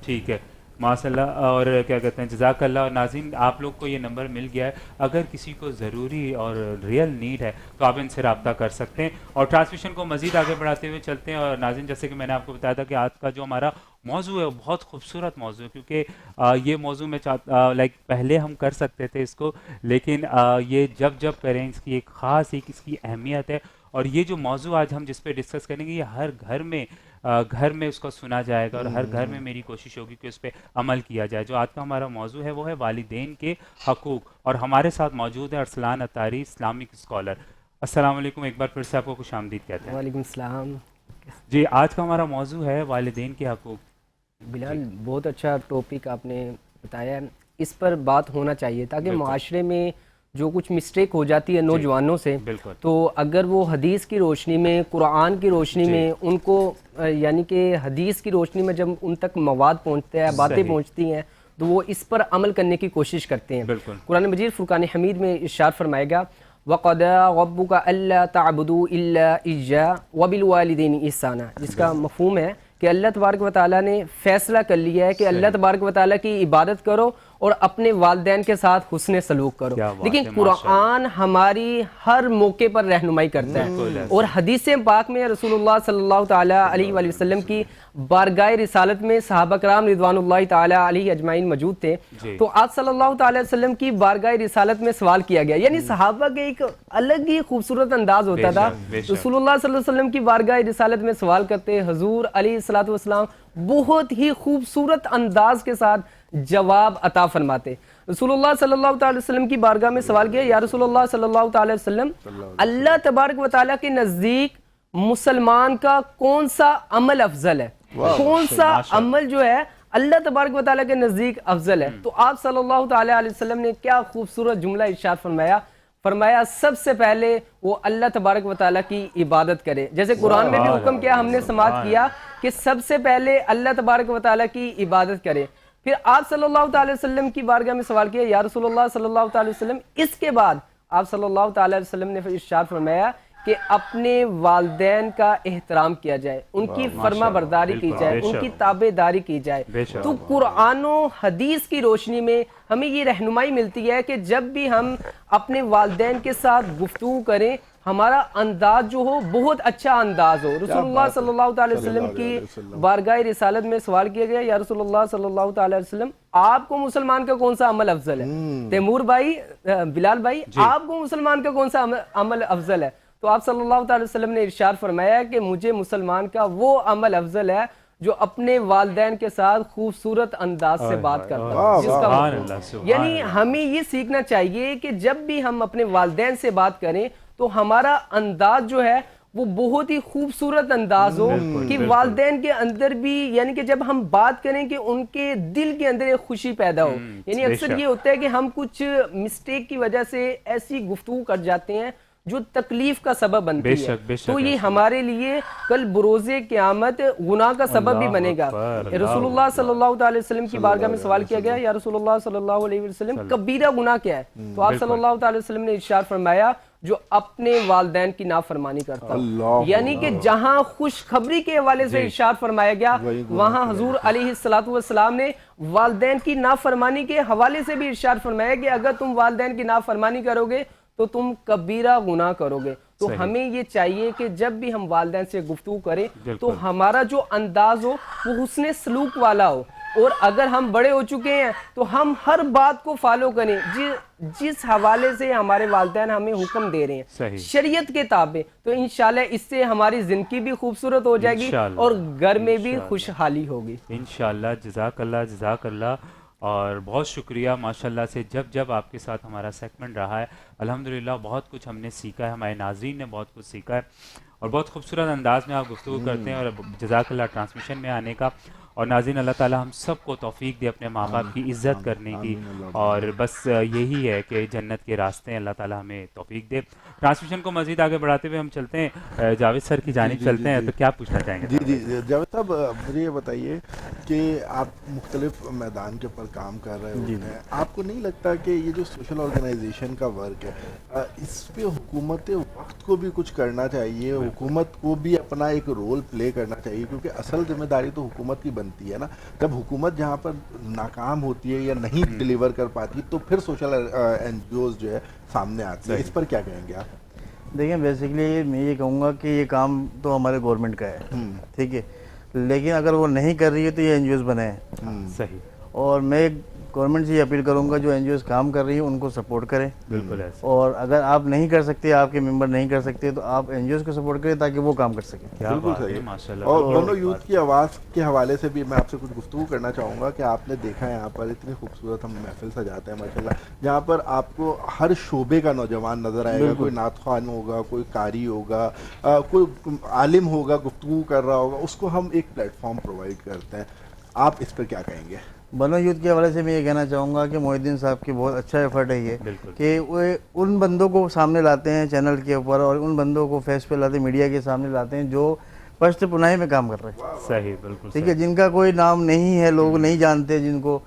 ٹھیک ہے ماشاء اللہ. اور کیا کہتے ہیں جزاک اللہ. اور ناظرین آپ لوگ کو یہ نمبر مل گیا ہے, اگر کسی کو ضروری اور ریئل نیڈ ہے تو آپ ان سے رابطہ کر سکتے ہیں. اور ٹرانسمیشن کو مزید آگے بڑھاتے ہوئے چلتے ہیں. اور ناظرین جیسے کہ میں نے آپ کو بتایا تھا کہ آج کا جو ہمارا موضوع ہے وہ بہت خوبصورت موضوع ہے, کیونکہ یہ موضوع میں پہلے ہم کر سکتے تھے اس کو, لیکن یہ جب کریں اس کی ایک خاص اس کی اہمیت ہے. اور یہ جو موضوع آج ہم جس پہ ڈسکس کریں گے یہ ہر گھر میں اس کو سنا جائے گا, اور ہر گھر میں میری کوشش ہوگی کہ اس پہ عمل کیا جائے. جو آج کا ہمارا موضوع ہے وہ ہے والدین کے حقوق. اور ہمارے ساتھ موجود ہے ارسلان اتاری, اسلامک اسکالر. السلام علیکم, ایک بار پھر سے آپ کو خوش آمدید کہتے ہیں. وعلیکم السلام. جی آج کا ہمارا موضوع ہے والدین کے حقوق. بلال بہت اچھا ٹاپک آپ نے بتایا ہے, اس پر بات ہونا چاہیے تاکہ معاشرے میں جو کچھ مسٹیک ہو جاتی ہے نوجوانوں سے, تو اگر وہ حدیث کی روشنی میں, قرآن کی روشنی میں ان کو یعنی کہ حدیث کی روشنی میں جب ان تک مواد پہنچتا ہے, باتیں پہنچتی ہیں, تو وہ اس پر عمل کرنے کی کوشش کرتے ہیں. قرآن مجید فرقان حمید میں ارشاد فرمائے گا وَقَضَىٰ رَبُّكَ أَلَّا تَعْبُدُوا إِلَّا إِيَّاهُ وَبِالْوَالِدَيْنِ إِحْسَانًا, جس کا مفہوم ہے کہ اللہ تبارک و تعالیٰ نے فیصلہ کر لیا ہے کہ اللہ تبارک و تعالیٰ کی عبادت کرو اور اپنے والدین کے ساتھ حسن سلوک کرو. لیکن قرآن ہماری ہر موقع پر رہنمائی کرتا ہے, اور حدیث پاک میں رسول اللہ صلی اللہ تعالیٰ علیہ وآلہ وسلم کی بارگاہ رسالت میں صحابہ کرام رضوان اللہ تعالیٰ علیہ اجمعین موجود تھے. تو آپ صلی اللہ تعالیٰ علیہ وسلم کی بارگاہ رسالت میں سوال کیا گیا, یعنی صحابہ کے ایک الگ ہی خوبصورت انداز ہوتا تھا. رسول اللہ صلی اللہ علیہ وسلم کی بارگاہ رسالت میں سوال کرتے, حضور علیہ الصلوۃ والسلام بہت ہی خوبصورت انداز کے ساتھ جواب عطا فرماتے. رسول اللہ صلی اللہ تعالی وسلم کی بارگاہ میں سوال کیا, یا رسول اللہ صلی اللہ تعالی وسلم, اللہ تبارک و تعالیٰ کے نزدیک مسلمان کا کون سا عمل افضل ہے, کون سا عمل جو ہے اللہ تبارک و تعالیٰ کے نزدیک افضل ہے؟ تو آپ صلی اللہ تعالی علیہ وسلم نے کیا خوبصورت جملہ ارشاد فرمایا, سب سے پہلے وہ اللہ تبارک و تعالیٰ کی عبادت کرے. جیسے قرآن میں بھی حکم کیا, ہم نے سماعت کیا کہ سب سے پہلے اللہ تبارک و تعالیٰ کی عبادت کرے. پھر آپ صلی اللہ تعالی وسلم کی بارگاہ میں سوال کیا, یا رسول اللہ صلی اللہ تعالی وسلم, اس کے بعد آپ صلی اللہ تعالی وسلم نے ارشاد فرمایا کہ اپنے والدین کا احترام کیا جائے, ان کی فرما برداری کی جائے, ان کی تابع داری کی جائے. تو قرآن و حدیث کی روشنی میں ہمیں یہ رہنمائی ملتی ہے کہ جب بھی ہم اپنے والدین کے ساتھ گفتگو کریں, ہمارا انداز جو ہو بہت اچھا انداز ہو. رسول اللہ صلی اللہ تعالی وسلم کی بارگاہ رسالت میں سوال کیا گیا, یا رسول اللہ صلی اللہ تعالی وسلم, آپ کو مسلمان کا کون سا عمل افضل ہے؟ تیمور بھائی, بلال بھائی, آپ کو مسلمان کا کون سا عمل افضل ہے؟ تو آپ صلی اللہ تعالی وسلم نے ارشاد فرمایا کہ مجھے مسلمان کا وہ عمل افضل ہے جو اپنے والدین کے ساتھ خوبصورت انداز سے بات کرتا ہے. یعنی ہمیں یہ سیکھنا چاہیے کہ جب بھی ہم اپنے والدین سے بات کریں تو ہمارا انداز جو ہے وہ بہت ہی خوبصورت انداز ہو, کہ والدین کے اندر بھی, یعنی کہ جب ہم بات کریں کہ ان کے دل کے اندر ایک خوشی پیدا ہو. یعنی اکثر یہ ہوتا ہے کہ ہم کچھ مسٹیک کی وجہ سے ایسی گفتگو کر جاتے ہیں جو تکلیف کا سبب بنتی ہے, تو یہ ہمارے لیے کل بروز قیامت گناہ کا سبب بھی بنے گا. رسول اللہ صلی اللہ علیہ وسلم کی بارگاہ میں سوال کیا گیا, یا رسول اللہ صلی اللہ علیہ وسلم, کبیرہ گناہ کیا ہے؟ تو آپ صلی اللہ علیہ وسلم نے ارشاد فرمایا, جو اپنے والدین کی نافرمانی کرتا ہے. یعنی کہ جہاں خوشخبری کے حوالے سے ارشاد فرمایا گیا, وہاں حضور علیہ الصلوۃ والسلام نے والدین کی نافرمانی کے حوالے سے بھی ارشاد فرمایا کہ اگر تم والدین کی نافرمانی کرو گے تو تم کبیرہ گناہ کرو گے. تو ہمیں یہ چاہیے کہ جب بھی ہم والدین سے گفتگو کریں تو ہمارا جو انداز ہو وہ حسن سلوک والا ہو, اور اگر ہم بڑے ہو چکے ہیں تو ہم ہر بات کو فالو کریں جس حوالے سے ہمارے والدین ہمیں حکم دے رہے ہیں شریعت کے تابع. تو انشاءاللہ اس سے ہماری زندگی بھی خوبصورت ہو جائے گی اور گھر میں بھی خوشحالی ہوگی انشاءاللہ. جزاک اللہ. اور بہت شکریہ ماشاءاللہ سے جب آپ کے ساتھ ہمارا سیگمنٹ رہا ہے, الحمدللہ بہت کچھ ہم نے سیکھا ہے, ہمارے ناظرین نے بہت کچھ سیکھا ہے, اور بہت خوبصورت انداز میں آپ گفتگو کرتے ہیں, اور جزاک اللہ ٹرانسمیشن میں آنے کا. اور ناظرین, اللہ تعالی ہم سب کو توفیق دے اپنے ماں باپ کی عزت کرنے کی, اور بس یہی ہے کہ جنت کے راستے اللہ تعالی ہمیں توفیق دے. ٹرانسمیشن کو مزید آگے بڑھاتے ہوئے ہم چلتے ہیں جاوید سر کی جانب چلتے ہیں, تو کیا پوچھنا چاہیں گے؟ جی جاوید صاحب, مجھے یہ بتائیے کہ آپ مختلف میدان کے اوپر کام کر رہے ہوتے ہیں, آپ کو نہیں لگتا کہ یہ جو سوشل آرگنائزیشن کا ورک ہے, اس پہ حکومت وقت کو بھی کچھ کرنا چاہیے, حکومت کو بھی اپنا ایک رول پلے کرنا چاہیے, کیونکہ اصل ذمہ داری تو حکومت کی بنتی ہے نا. جب حکومت جہاں پر ناکام ہوتی ہے یا نہیں ڈیلیور کر پاتی, تو پھر سوشل این جی اوز جو ہے سامنے آتی ہے. اس پر کیا کہیں گے آپ؟ دیکھیں, بیسیکلی میں یہ کہوں گا کہ یہ کام تو ہمارے گورنمنٹ کا ہے, ٹھیک ہے, لیکن اگر وہ نہیں کر رہی ہے تو یہ این جی اوز بنے ہیں. صحیح. اور میں گورنمنٹ سے یہ اپیل کروں گا, جو این جی اوز کام کر رہی ہیں ان کو سپورٹ کریں. بالکل. اور اگر آپ نہیں کر سکتے, آپ کے ممبر نہیں کر سکتے, تو آپ این جی اوز کو سپورٹ کریں تاکہ وہ کام کر سکیں. بالکل صحیح, ماشاءاللہ. اور بنو یوتھ کی آواز کے حوالے سے بھی میں آپ سے کچھ گفتگو کرنا چاہوں گا کہ آپ نے دیکھا ہے یہاں پر اتنی خوبصورت ہم محفل سجاتے ہیں ماشاءاللہ, جہاں پر آپ کو ہر شعبے کا نوجوان نظر آئے گا. کوئی نعت خوان ہوگا, کوئی قاری ہوگا, کوئی عالم ہوگا, گفتگو کر رہا ہوگا, اس کو ہم ایک پلیٹ فارم پرووائڈ کرتے ہیں. آپ اس پر کیا کہیں گے؟ بنو یوتھ کے حوالے سے میں یہ کہنا چاہوں گا کہ محی الدین صاحب کی بہت اچھا ایفرٹ ہے یہ, کہ وہ ان بندوں کو سامنے لاتے ہیں چینل کے اوپر, اور ان بندوں کو فیس پہ لاتے ہیں, میڈیا کے سامنے لاتے ہیں جو پشت پناہی میں کام کر رہے ہیں. صحیح, بالکل ٹھیک ہے, جن کا کوئی نام نہیں ہے, لوگ نہیں جانتے جن کو,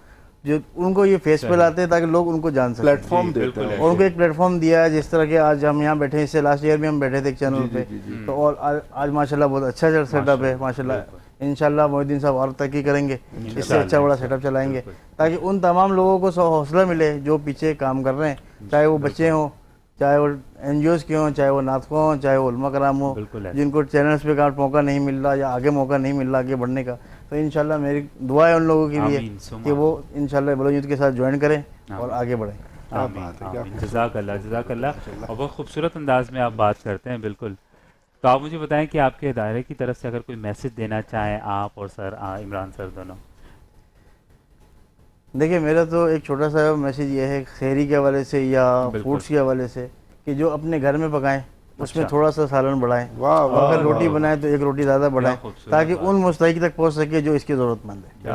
جو ان کو یہ فیس پہ لاتے ہیں تاکہ لوگ ان کو جان سکیں, پلیٹ فارم دیتے ہیں, اور ان کو ایک پلیٹ فارم دیا ہے. جس طرح کہ آج ہم یہاں بیٹھے ہیں, اس سے لاسٹ ایئر میں ہم بیٹھے تھے ایک چینل پہ, تو اور آج ماشاءاللہ بہت اچھا سیٹ اپ ہے ماشاءاللہ. انشاءاللہ محی صاحب اور ترقی کریں گے, اس سے اچھا بڑا سیٹ اپ چلائیں گے, تاکہ ان تمام لوگوں کو حوصلہ ملے جو پیچھے کام کر رہے ہیں, چاہے وہ بچے ہوں, چاہے وہ این جی اوز کے ہوں, چاہے وہ نعت خواہ ہوں, چاہے وہ علماء کرام ہوں, جن کو چینلز پہ کا موقع نہیں مل رہا یا آگے موقع نہیں مل رہا آگے بڑھنے کا. تو انشاءاللہ میری دعا ہے ان لوگوں کے لیے کہ وہ انشاءاللہ بلوچ یوتھ کے ساتھ جوائن کریں اور آگے بڑھیں. جزاک اللہ, جزاک اللہ. اور بہت خوبصورت انداز میں آپ بات کرتے ہیں. بالکل. تو آپ مجھے بتائیں کہ آپ کے ادارے کی طرف سے اگر کوئی میسج دینا چاہیں آپ اور سر عمران سر دونوں. دیکھیں میرا تو ایک چھوٹا سا میسیج یہ ہے خیری کے حوالے سے یا فوڈس کے حوالے سے کہ جو اپنے گھر میں پکائیں اس میں تھوڑا سا سالن بڑھائیں, اگر روٹی بنائیں تو ایک روٹی زیادہ بڑھائیں تاکہ ان مستحق تک پہنچ سکے جو اس کی ضرورت مند ہے.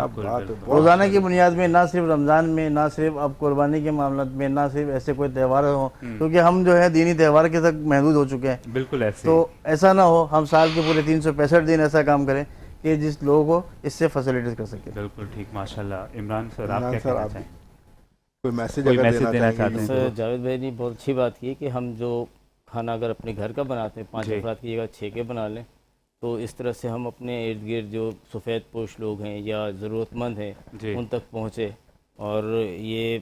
روزانہ کی بنیاد میں, نہ صرف رمضان میں, نہ صرف اب قربانی کے معاملات میں, نہ صرف ایسے کوئی تہوار ہوں, کیونکہ ہم جو ہے دینی تہوار کے تک محدود ہو چکے ہیں. بالکل ایسے, تو ایسا نہ ہو, ہم سال کے پورے 365 دن ایسا کام کریں کہ جس لوگوں کو اس سے فیسلٹیز کر سکے. بالکل ٹھیک, ماشاءاللہ. عمران سر آپ کیا کہنا چاہیں؟ کوئی میسج دینا چاہتے ہیں؟ سر جاوید بھائی نے بہت اچھی بات کی کہ ہم جو کھانا اگر اپنے گھر کا بناتے ہیں 5 افراد کی جگہ 6 کے بنا لیں, تو اس طرح سے ہم اپنے ارد گرد جو سفید پوش لوگ ہیں یا ضرورت مند ہیں ان تک پہنچے, اور یہ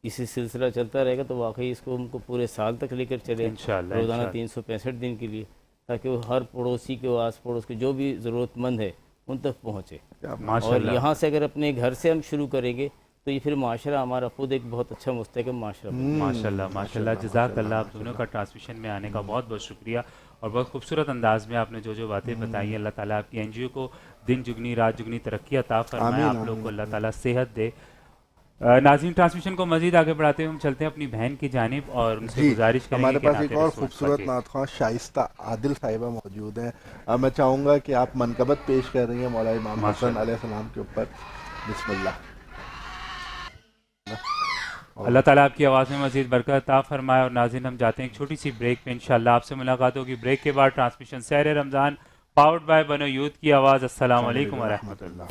اسی سلسلہ چلتا رہے گا تو واقعی اس کو ان کو پورے سال تک لے کر چلے روزانہ 365 دن کے لیے, تاکہ وہ ہر پڑوسی کے, آس پڑوس کے جو بھی ضرورت مند ہے ان تک پہنچے. اور یہاں سے اگر اپنے گھر سے ہم شروع کریں گے تو یہ پھر معاشرہ ہمارا خود ایک بہت اچھا مستحکم معاشرہ. ماشاءاللہ, ماشاءاللہ. جزاک اللہ. آپ دونوں کا ٹرانسمیشن میں آنے کا بہت بہت شکریہ, اور بہت خوبصورت انداز میں آپ نے جو باتیں بتائی. اللہ تعالیٰ آپ کی این جی او کو دن جگنی رات جگنی ترقی عطا فرمائے, آپ لوگ کو اللہ تعالیٰ صحت دے. ناظرین, ٹرانسمیشن کو مزید آگے بڑھاتے ہوئے ہم چلتے ہیں اپنی بہن کی جانب اور ان سے گزارش کریں گے. ہمارے پاس ایک اور خوبصورت نعت خواں شائستہ عادل صاحبہ موجود ہیں. میں چاہوں گا کہ آپ منقبت پیش کر رہی ہیں مولا امام حسن علیہ السلام کے اوپر. بسم اللہ. اللہ تعالیٰ آپ کی آواز میں مزید برکت عطا فرمائے. اور ناظرین, ہم جاتے ہیں ایک چھوٹی سی بریک پہ, انشاءاللہ آپ سے ملاقات ہوگی بریک کے بعد. Transmission Sehar Ramzan powered by بنو یوتھ کی آواز. السلام علیکم ورحمۃ اللہ.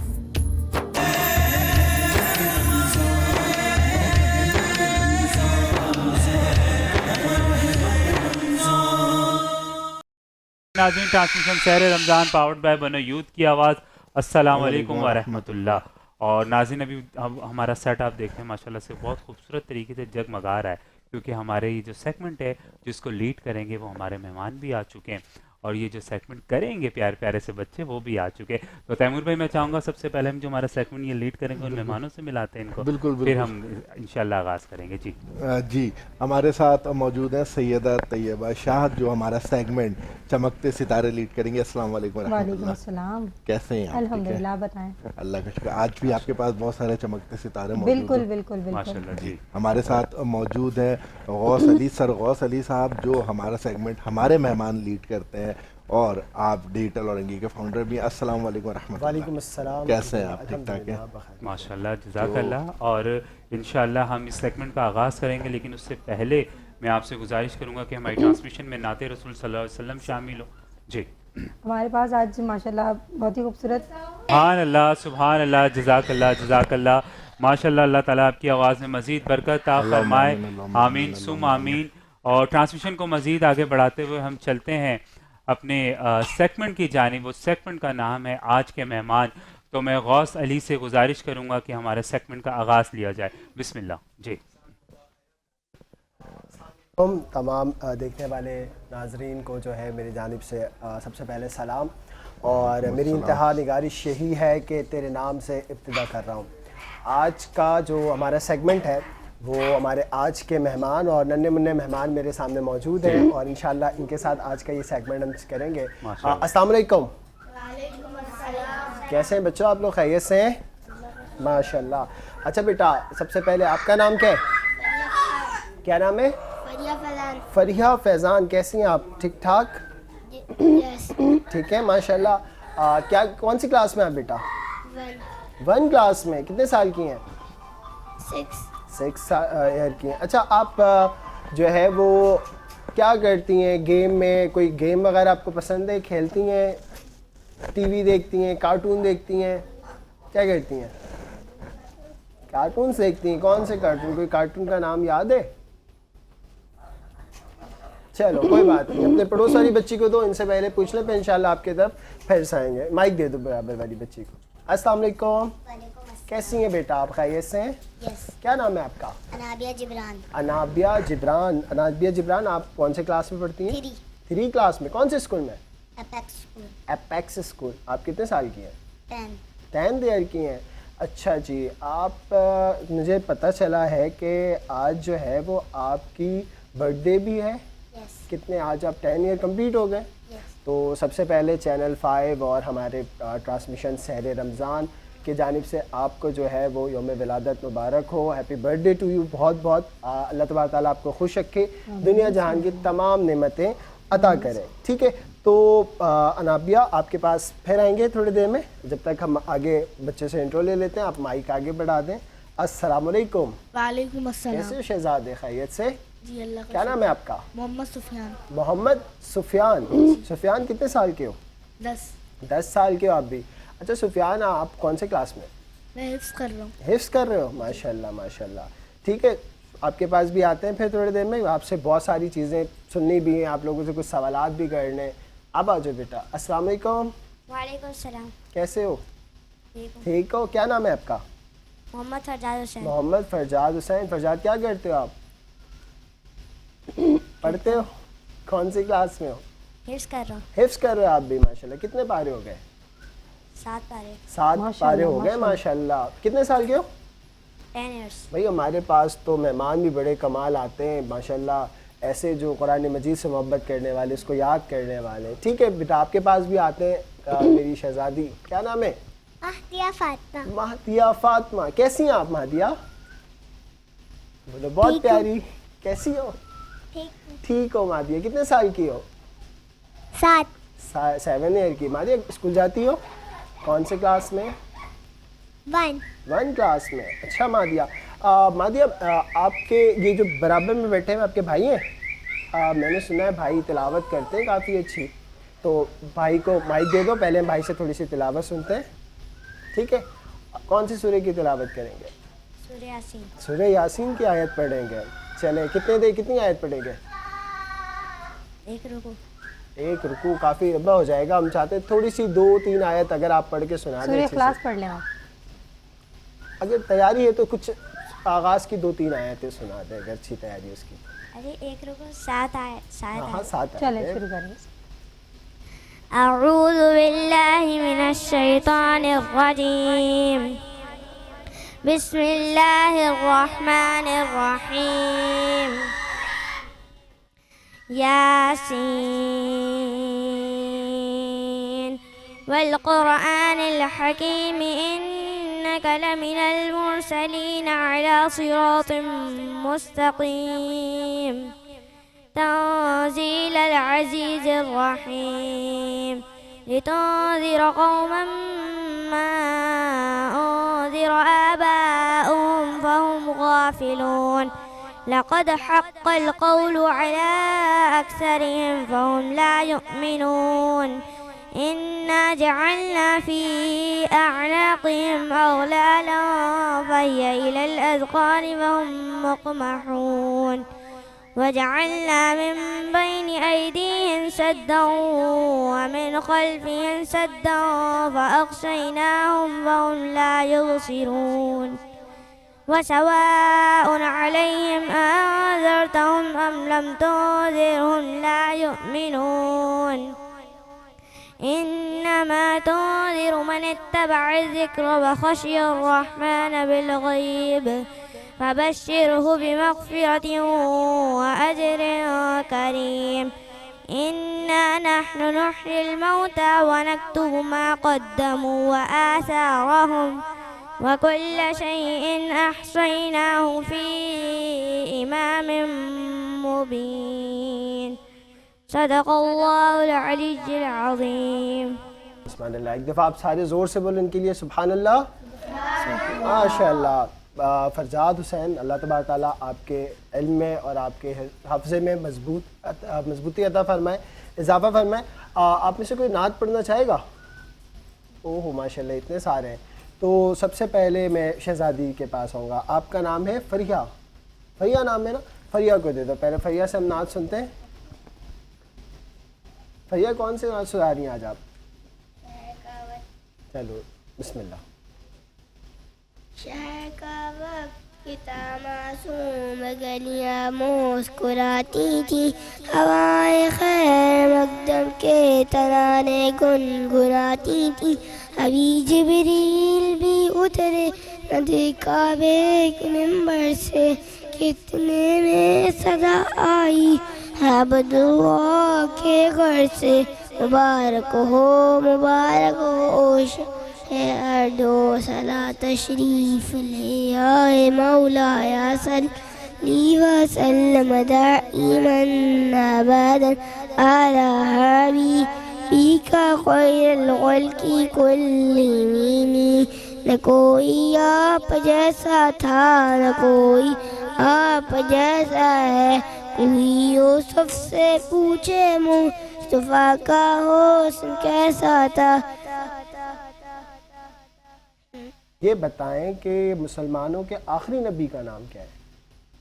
ناظرین, transmission Sehar Ramzan powered by بنو یوتھ کی آواز. السلام علیکم ورحمۃ اللہ. اور ناظرین, ابھی ہمارا سیٹ آپ دیکھتے ہیں ماشاءاللہ سے بہت خوبصورت طریقے سے جگمگا رہا ہے, کیونکہ ہمارے یہ جو سیگمنٹ ہے جس کو لیڈ کریں گے وہ ہمارے مہمان بھی آ چکے ہیں, اور یہ جو سیگمنٹ کریں گے پیارے پیارے سے بچے وہ بھی آ چکے. تو تیمور بھائی, میں چاہوں گا سب سے پہلے ہم جو ہمارا سیگمنٹ یہ لیڈ کریں گے ان مہمانوں سے ملاتے ہیں ان کو, بالکل, پھر ہم انشاءاللہ آغاز کریں گے. جی, ہمارے ساتھ موجود ہیں سیدہ طیبہ شاہد جو ہمارا سیگمنٹ چمکتے ستارے لیڈ کریں گے. السلام علیکم ورحمۃ اللہ. وعلیکم السلام. کیسے ہیں آپ؟ الحمدللہ, بتائیں. اللہ کا شکر. آج بھی آپ کے پاس بہت سارے چمکتے ستارے موجود ہیں. بالکل بالکل بالکل. ماشاءاللہ. جی, ہمارے ساتھ موجود ہیں غوث علی سر, غوث علی صاحب جو ہمارا سیگمنٹ ہمارے مہمان لیڈ کرتے ہیں, اور آپ ڈیجیٹل اورنگی کے فاؤنڈر بھی. السلام علیکم ورحمۃ اللہ. وعلیکم السلام. کیسے ہیں آپ؟ ٹھیک ٹھاک ہیں ماشاءاللہ, جزاک اللہ. اور انشاءاللہ ہم اس سیگمنٹ کا آغاز کریں گے, لیکن اس سے پہلے میں آپ سے گزارش کروں گا کہ ہماری ٹرانسمیشن میں نعت رسول صلی اللہ علیہ وسلم شامل ہو. جی, ہمارے پاس آج ماشاءاللہ بہت ہی خوبصورت. سبحان اللہ, سبحان اللہ. جزاک اللہ, جزاک اللہ. ماشاءاللہ, اللہ تعالیٰ آپ کی آواز میں مزید برکت عطا فرمائے. آمین ثم آمین. اور ٹرانسمیشن کو مزید آگے بڑھاتے ہوئے ہم چلتے ہیں اپنے سیگمنٹ کی جانب. اس سیگمنٹ کا نام ہے آج کے مہمان. تو میں غوث علی سے گزارش کروں گا کہ ہمارے سیگمنٹ کا آغاز لیا جائے. بسم اللہ. جی, تمام دیکھنے والے ناظرین کو جو ہے میری جانب سے سب سے پہلے سلام, اور میری انتہا نگارش یہی ہے کہ تیرے نام سے ابتدا کر رہا ہوں. آج کا جو ہمارا سیگمنٹ ہے وہ ہمارے آج کے مہمان اور ننھے منھے مہمان میرے سامنے موجود ہیں, اور انشاءاللہ ان کے ساتھ آج کا یہ سیگمنٹ ہم کریں گے. السلام علیکم. کیسے ہیں بچوں, آپ لوگ خیریت سے ہیں؟ ماشاءاللہ. اچھا بیٹا, سب سے پہلے آپ کا نام کیا ہے؟ کیا نام ہے؟ فریحہ فیضان. کیسی ہیں آپ؟ ٹھیک ٹھاک, ٹھیک ہے ماشاءاللہ. کیا کون سی کلاس میں آپ بیٹا؟ 1 کلاس میں. کتنے سال کی ہیں؟ 6 ایئر کی ہیں. اچھا, آپ جو ہے وہ کیا کرتی ہیں گیم میں؟ کوئی گیم وغیرہ آپ کو پسند ہے, کھیلتی ہیں, ٹی وی دیکھتی ہیں, کارٹون دیکھتی ہیں, کیا کرتی ہیں؟ کارٹونس دیکھتی ہیں. کون سے کارٹون؟ کوئی کارٹون کا نام یاد ہے؟ چلو کوئی بات نہیں, اپنے پڑوس والی بچی کو دو, ان سے پہلے پوچھ لیں, پھر انشاءاللہ آپ کی طرف پھر سے آئیں گے. مائک دے دو برابر والی بچی کو. السلام علیکم, کیسی ہیں بیٹا آپ, خیریت سے ہیں؟ کیا نام ہے آپ کا؟ انابیہ جبران. انابیہ جبران. انابیہ جبران, آپ کون سے کلاس میں پڑھتی ہیں؟ 3 کلاس میں. کون سے اسکول میں؟ Apex school. Apex school. آپ کتنے سال کی ہیں؟ 10 ایئر کی ہیں. اچھا جی, آپ مجھے پتہ چلا ہے کہ آج جو ہے وہ آپ کی برتھ ڈے بھی ہے. کتنے, آج آپ 10 ایئر کمپلیٹ ہو گئے. تو سب سے پہلے چینل 5 اور ہمارے ٹرانسمیشن سحر رمضان کی جانب سے آپ کو جو ہے وہ یوم ولادت مبارک ہو. Happy birthday to you. بہت بہت اللہ تبارک تعالیٰ آپ کو خوش رکھے, دنیا جہان کی تمام نعمتیں عطا کرے. ٹھیک ہے, تو انابیہ آپ کے پاس پھر آئیں گے تھوڑی دیر میں. جب تک ہم آگے بچے سے انٹرو لے لیتے ہیں, آپ مائک آگے بڑھا دیں. السلام علیکم. وعلیکم السلام. کیسے شہزادے, خیریت سے؟ جی اللہ کا. کیا نام ہے آپ کا؟ محمد سفیان. محمد سفیان. سفیان کتنے سال کے ہو؟ 10 سال کے ہو آپ بھی. اچھا سفیان, آپ کون سے کلاس میں؟ میں حفظ کر رہا ہوں. حفظ کر رہے ہو, ماشاء اللہ ماشاء اللہ. ٹھیک ہے, آپ کے پاس بھی آتے ہیں پھر تھوڑی دیر میں, آپ سے بہت ساری چیزیں سننی بھی ہیں, آپ لوگوں سے کچھ سوالات بھی کرنے. اب آ جاؤ بیٹا. السلام علیکم. وعلیکم السلام. کیسے ہو؟ ٹھیک ہو. کیا نام ہے آپ کا؟ محمد فرجاد حسین. محمد فرجاد حسین. فرجاد کیا کرتے ہو آپ؟ پڑھتے ہو؟ کون سی کلاس میں ہو؟ حفظ کر رہا ہوں. حفظ کر رہے ہو آپ بھی, ماشاءاللہ. کتنے پارے ہو گئے؟ 7 پارے. 7 پارے ہو گئے, ماشاءاللہ. کتنے سال کے ہو؟ 10 ایئرس. بھائی ہمارے پاس تو مہمان بھی بڑے کمال آتے ہیں ماشاءاللہ, ایسے جو قرآن مجید سے محبت کرنے والے, اس کو یاد کرنے والے. ٹھیک ہے بیٹا, آپ کے پاس بھی آتے ہیں میری شہزادی. کیا نام ہے؟ مہدیہ فاطمہ. مہدیہ فاطمہ. کیسی ہیں آپ مہدیہ؟ بولو. بہت پیاری. کیسی ہو؟ ٹھیک ہو مہدیہ. کتنے سال کی ہو؟ 7 ایئر کی. مہدیہ اسکول جاتی ہو؟ کون سے کلاس میں؟ 1 کلاس میں. اچھا مہدیہ, مہدیہ آپ کے یہ جو برابر میں بیٹھے ہیں آپ کے بھائی ہیں, میں نے سنا ہے بھائی تلاوت کرتے ہیں کافی اچھی, تو بھائی کو مائک دے دو, پہلے بھائی سے تھوڑی سی تلاوت سنتے ہیں. ٹھیک ہے, کون سی سورہ کی تلاوت کریں گے؟ سورہ یاسین. سورہ یاسین کی آیت پڑھیں گے. چلیں, کتنی آیت پڑھیں گے؟ 1 رکوع. 1 رکوع کافی لمبا ہو جائے گا. ہم چاہتے ہیں تھوڑی سی 2-3 آیت اگر آپ پڑھ کے سنا دیں. سورہ اخلاص پڑھ لیں آپ. اگر تیاری ہے تو کچھ آغاز کی 2-3 آیتیں سنا دیں, اگر اچھی تیاری ہے اس کی. ارے 1 رکوع 7 آیت. ہاں 7 چلیں شروع کریں. اعوذ باللہ من الشیطان الرجیم. بسم اللہ الرحمن الرحیم. یاسین والقرآن الحکیم إنك لمن المرسلين على صراط مستقيم. تنزيل العزيز الرحيم. لتنذر قوما ما أنذر آباؤهم فهم غافلون. لقد حق القول على أكثرهم فهم لا يؤمنون. إنا جعلنا في أعناقهم أغلالا فهي إلى الأذقان فهم مقمحون. وجعلنا من بين أيديهم سدا ومن خلفهم سدا فأغشيناهم فهم لا يبصرون. وسواء عليهم أنذرتهم أم لم تنذرهم لا يؤمنون. إنما تنذر من اتبع الذكر وخشي الرحمن بالغيب فبشره بمغفرة وأجر كريم. إنا نحن نحيي الموتى ونكتب ما قدموا وآثارهم وكل شيء أحصيناه في إمام مبين. صدق اللہ العلی العظیم. سبحان اللہ. ایک دفعہ آپ سارے زور سے بولیں ان کے لیے سبحان اللہ. ماشاء اللہ. فرجاد حسین, اللہ تبارک تعالیٰ آپ کے علم میں اور آپ کے حفظے میں مضبوطی عطا فرمائے, اضافہ فرمائے. آپ میں سے کوئی نعت پڑھنا چاہے گا؟ اوہ ماشاء اللہ اتنے سارے ہیں. تو سب سے پہلے میں شہزادی کے پاس آؤں گا. آپ کا نام ہے فریہ. فریہ نام ہے نا, فریہ کو دے دو. پہلے فریہ سے ہم نعت سنتے ہیں. فریہ کون سے نعت سنا رہی ہیں آج آپ؟ چلو بسم اللہ. شہر کا وقت کتا معصوم گلیاں مسکراتی تھی ہوائیں خیر مقدم کے ترانے گنگناتی تھی ابھی جبریل بھی اترے نہ تھے کعبے کے منبر سے کتنے میں صدا آئی عبداللہ کے گھر سے مبارک ہو اردو صلاح تشریف لے آئے مولایا صلی وسلم دائما ابدا علی حبیبک خیر الخلق کلہم. نہ کوئی آپ جیسا تھا نہ کوئی آپ جیسا ہے کوئی یوسف سے پوچھے مصطفیٰ کا حسن کیسا تھا. یہ بتائیں کہ مسلمانوں کے آخری نبی کا نام کیا ہے؟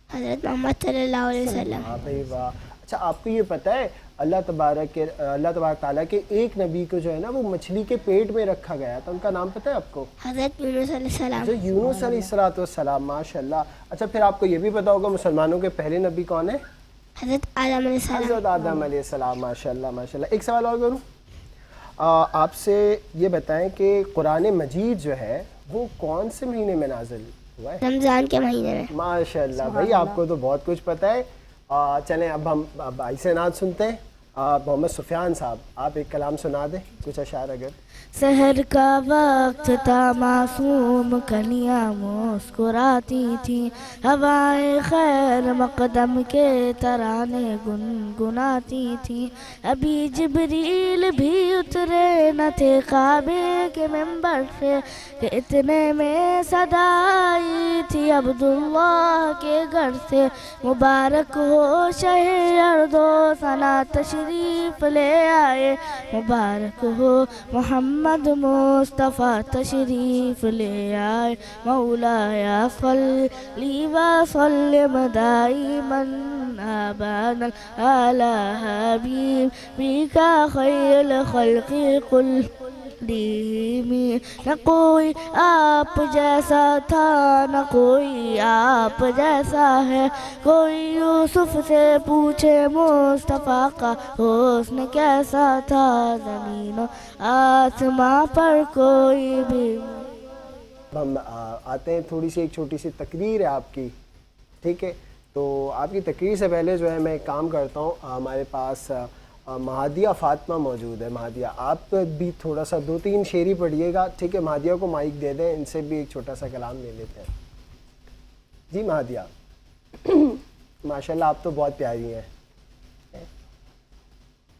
حضرت محمد صلی اللہ علیہ وسلم. واہ. اچھا آپ کو یہ پتہ ہے اللہ تبارک تعالیٰ کے ایک نبی کو جو ہے نا وہ مچھلی کے پیٹ میں رکھا گیا تھا, ان کا نام پتہ ہے آپ کو؟ حضرت یونس علیہ السلام. یونس علیہ السلام. ماشاء اللہ. اچھا پھر آپ کو یہ بھی پتہ ہوگا مسلمانوں کے پہلے نبی کون ہے؟ حضرت آدم علیہ السلام. حضرت آدم علیہ السلام. ماشاء اللہ ماشاء اللہ. ایک سوال اور کروں آپ سے, یہ بتائیں کہ قرآن مجید جو ہے وہ کون سے مہینے میں نازل ہوا ہے؟ رمضان کے مہینے میں. ماشاء اللہ بھائی آپ کو تو بہت کچھ پتہ ہے. چلیں اب ہم بھائی سے نعت سنتے ہیں. محمد سفیان صاحب آپ ایک کلام سنا دیں, کچھ اشعار اگر. سحر کا وقت تھا معصوم کلیاں مسکراتی تھیں ہوائیں خیر مقدم کے ترانے گنگناتی تھیں ابھی جبریل بھی اترے نہ تھے کعبے کے منبر سے کہ اتنے میں صدا آئی تھی عبداللہ کے گھر سے مبارک ہو شہر اردو ثنا تشریف لے آئے مبارک ہو محمد مصطفیٰ تشریف لے آئے مولایا صلی وسلم دائما ابدا علی حبیبک خیر الخلق کلہم. نہ کوئی آپ جیسا تھا نہ کوئی آپ جیسا ہے کوئی یوسف سے پوچھے مصطفیٰ کا حسن کیسا تھا زمین و آسماں پر کوئی بھی. ہم آتے ہیں تھوڑی سی ایک چھوٹی سی تقریر ہے آپ کی, ٹھیک ہے؟ تو آپ کی تقریر سے پہلے جو ہے میں ایک کام کرتا ہوں, ہمارے پاس مہادیہ فاطمہ موجود ہے. مہادیہ آپ بھی تھوڑا سا 2-3 شعری پڑھیے گا, ٹھیک ہے؟ مہادیہ کو مائک دے دیں, ان سے بھی ایک چھوٹا سا کلام لے لیتے ہیں. جی مہادیہ ماشاءاللہ آپ تو بہت پیاری ہیں.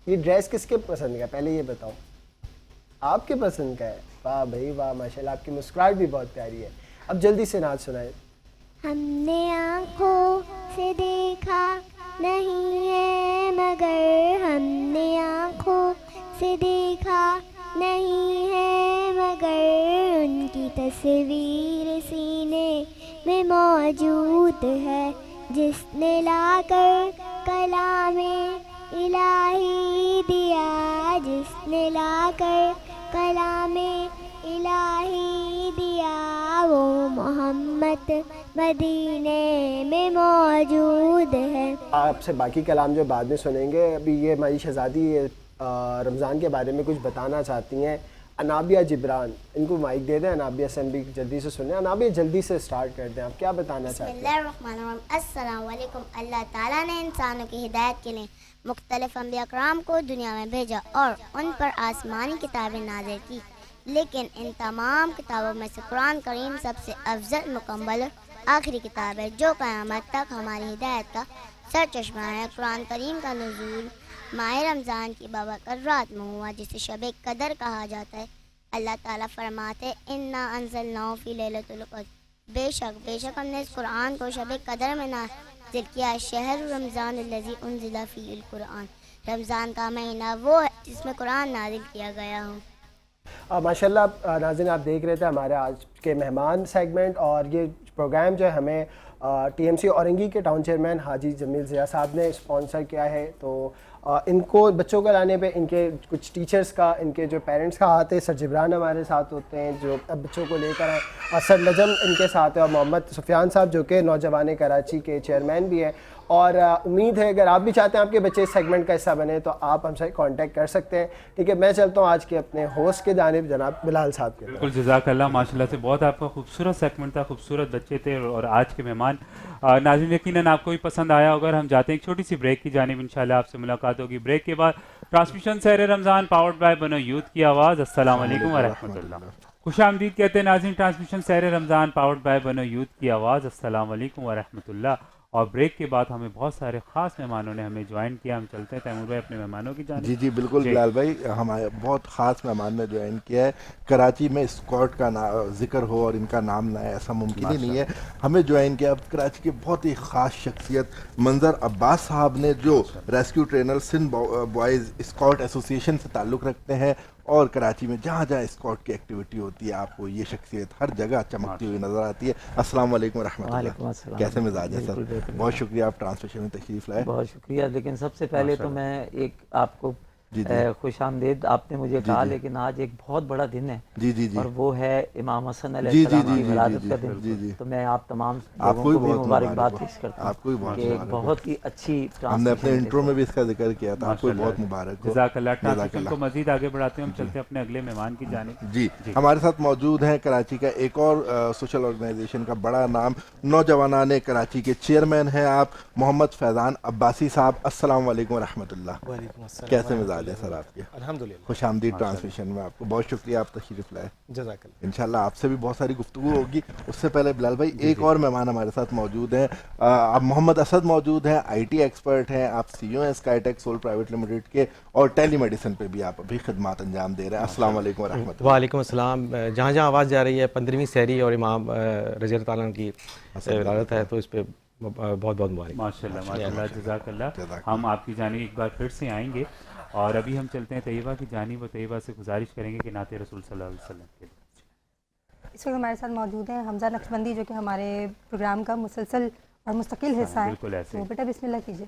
یہ ڈریس کس کے پسند کا, پہلے یہ بتاؤ. آپ کے پسند کا ہے؟ واہ بھائی واہ ماشاءاللہ, آپ کی مسکراہٹ بھی بہت پیاری ہے. اب جلدی سے نعت سنائیں. ہم نے آنکھوں سے دیکھا نہیں ہے مگر ہم نے آنکھوں سے دیکھا نہیں ہے مگر ان کی تصویر سینے میں موجود ہے جس نے لا کر کلام الہی دیا جس نے لا کر کلام الہی دیا وہ محمد مدینے میں موجود ہے. آپ سے باقی کلام جو بعد میں سنیں گے. ابھی یہ ہماری شہزادی رمضان کے بارے میں کچھ بتانا چاہتی ہیں. انابیہ جبران, ان کو مائک دے دیں. انابیہ سے ہم بھی جلدی سے سنیں. انابیہ جلدی سے سٹارٹ کر دیں, آپ کیا بتانا چاہتے ہیں؟ بسم اللہ الرحمن الرحیم. السلام علیکم. اللہ تعالیٰ نے انسانوں کی ہدایت کے لیے مختلف انبیاء کرام کو دنیا میں بھیجا اور ان پر آسمانی کتابیں نازل کی, لیکن ان تمام کتابوں میں سے قرآن کریم سب سے افضل, مکمل اور آخری کتاب ہے جو قیامت تک ہماری ہدایت کا سرچشمہ ہے. قرآن کریم کا نزول ماہ رمضان کی بابرکت رات میں ہوا جسے شب قدر کہا جاتا ہے. اللہ تعالیٰ فرماتے انا انزلناہ فی لیلۃ القدر, بے شک ہم نے اس قرآن کو شب قدر میں نازل کیا. شہر رمضان الذی انزل فیہ القرآن, رمضان کا مہینہ وہ ہے جس میں قرآن نازل کیا گیا ہو. ماشاء اللہ ناظرین آپ دیکھ رہے تھے ہمارے آج کے مہمان سیگمنٹ, اور یہ پروگرام جو ہے ہمیں ٹی ایم سی اورنگی کے ٹاؤن چیئرمین حاجی جمیل ضیاء صاحب نے اسپانسر کیا ہے. تو ان کو بچوں کو لانے پہ ان کے کچھ ٹیچرز کا، ان کے جو پیرنٹس کا ہاتھ ہے. سر جبران ہمارے ساتھ ہوتے ہیں جو اب بچوں کو لے کر آئے، اور سر نجم ان کے ساتھ ہے، اور محمد سفیان صاحب جو کہ نوجوان کراچی کے چیئرمین بھی ہیں. اور امید ہے اگر آپ بھی چاہتے ہیں آپ کے بچے اس سیگمنٹ کا حصہ بنے تو آپ ہم سے کانٹیکٹ کر سکتے ہیں. ٹھیک ہے، میں چلتا ہوں آج کے اپنے ہوسٹ کے جانب جناب بلال صاحب کے. بالکل، جزاک اللہ، ماشاء اللہ سے بہت آپ کا خوبصورت سیگمنٹ تھا، خوبصورت بچے تھے اور آج کے مہمان. ناظرین یقیناً آپ کو بھی پسند آیا ہوگا. ہم جاتے ہیں ایک چھوٹی سی بریک کی جانب، انشاءاللہ آپ سے ملاقات ہوگی بریک کے بعد. Transmission Sehar Ramzan powered by بنو یوتھ کی آواز. السلام علیکم ورحمۃ اللہ. خوش آمدید کہتے ہیں ناظرین transmission Sehar Ramzan powered by بنو یوتھ کی آواز. السلام علیکم ورحمۃ اللہ. اور بریک کے بعد ہمیں بہت سارے خاص مہمانوں نے ہمیں جوائن کیا. ہم چلتے ہیں تیمور بھائی اپنے مہمانوں کی جانب. جی بالکل بلال بھائی، ہمارے بہت خاص مہمان نے جوائن کیا ہے. کراچی میں اسکواڈ کا ذکر ہو اور ان کا نام نہ ہے ایسا ممکن ہی نہیں ہے. ہمیں جوائن کیا کراچی کے بہت ہی خاص شخصیت منظر عباس صاحب نے، جو rescue trainer Sindh boys squad association سے تعلق رکھتے ہیں، اور کراچی میں جہاں جہاں اسکواڈ کی ایکٹیویٹی ہوتی ہے آپ کو یہ شخصیت ہر جگہ چمکتی ہوئی نظر آتی ہے. السلام علیکم ورحمۃ اللہ. کیسے مزاج ہے سر؟ بہت شکریہ آپ ٹرانسمیشن میں تشریف لائے. بہت شکریہ. لیکن سب سے پہلے تو میں ایک آپ کو خوش آمدید آپ نے مجھے کہا، لیکن آج ایک بہت بڑا دن ہے اور وہ ہے امام حسن علیہ السلام کی ولادت کا دن. تو میں آپ تمام لوگوں کو بھی مبارکباد پیش کرتا ہوں کہ ایک بہت ہی اچھی ہم نے اپنے انٹرو میں بھی اس کا ذکر کیا تھا. آپ کو بہت مبارک. جزاک اللہ. ٹرانسمیشن کو مزید آگے بڑھاتے ہیں، ہم چلتے ہیں اپنے اگلے مہمان کی جانب. جی ہمارے ساتھ موجود ہیں کراچی کا ایک اور سوشل آرگنائزیشن کا بڑا نام، نوجوانان کراچی کے چیئرمین ہیں آپ، محمد فیضان عباسی صاحب. السلام علیکم ورحمۃ اللہ. وعلیکم السلام. کیسے مزاج ہے سر آپ کے؟ الحمدللہ. خوش آمدید ٹرانسمیشن میں. آپ کو بہت شکریہ آپ تشریف لائے. جزاک اللہ. انشاءاللہ آپ سے بھی بہت ساری گفتگو ہوگی. اس سے پہلے بلال بھائی ایک اور مہمان ہمارے ساتھ موجود ہیں. آپ محمد اسد موجود ہیں، آئی ٹی ایکسپرٹ ہیں، آپ سی او ہیں اسکائی ٹیک سول پرائیویٹ لمیٹڈ کے، اور ٹیلی میڈیسن پہ بھی آپ ابھی خدمات انجام دے رہے ہیں. السلام علیکم ورحمۃ اللہ. وعلیکم السلام. جہاں جہاں آواز جا رہی ہے 15ویں سحری اور امام رضی اللہ تعالیٰ کی ولادت ہے، تو اس پہ بہت بہت مبارک. ماشاء اللہ ماشاء اللہ، جزاک اللہ. ہم آپ کی جانب ایک بار پھر سے آئیں گے، اور ابھی ہم چلتے ہیں طیبہ کی جانب، و طیبہ سے گزارش کریں گے کہ نعت رسول صلی اللہ علیہ وسلم کے لیے. اس وقت ہمارے ساتھ موجود ہیں حمزہ نقشبندی، جو کہ ہمارے پروگرام کا مسلسل اور مستقل حصہ ہے. بالکل ایسے. تو بیٹا بسم اللہ کیجیے.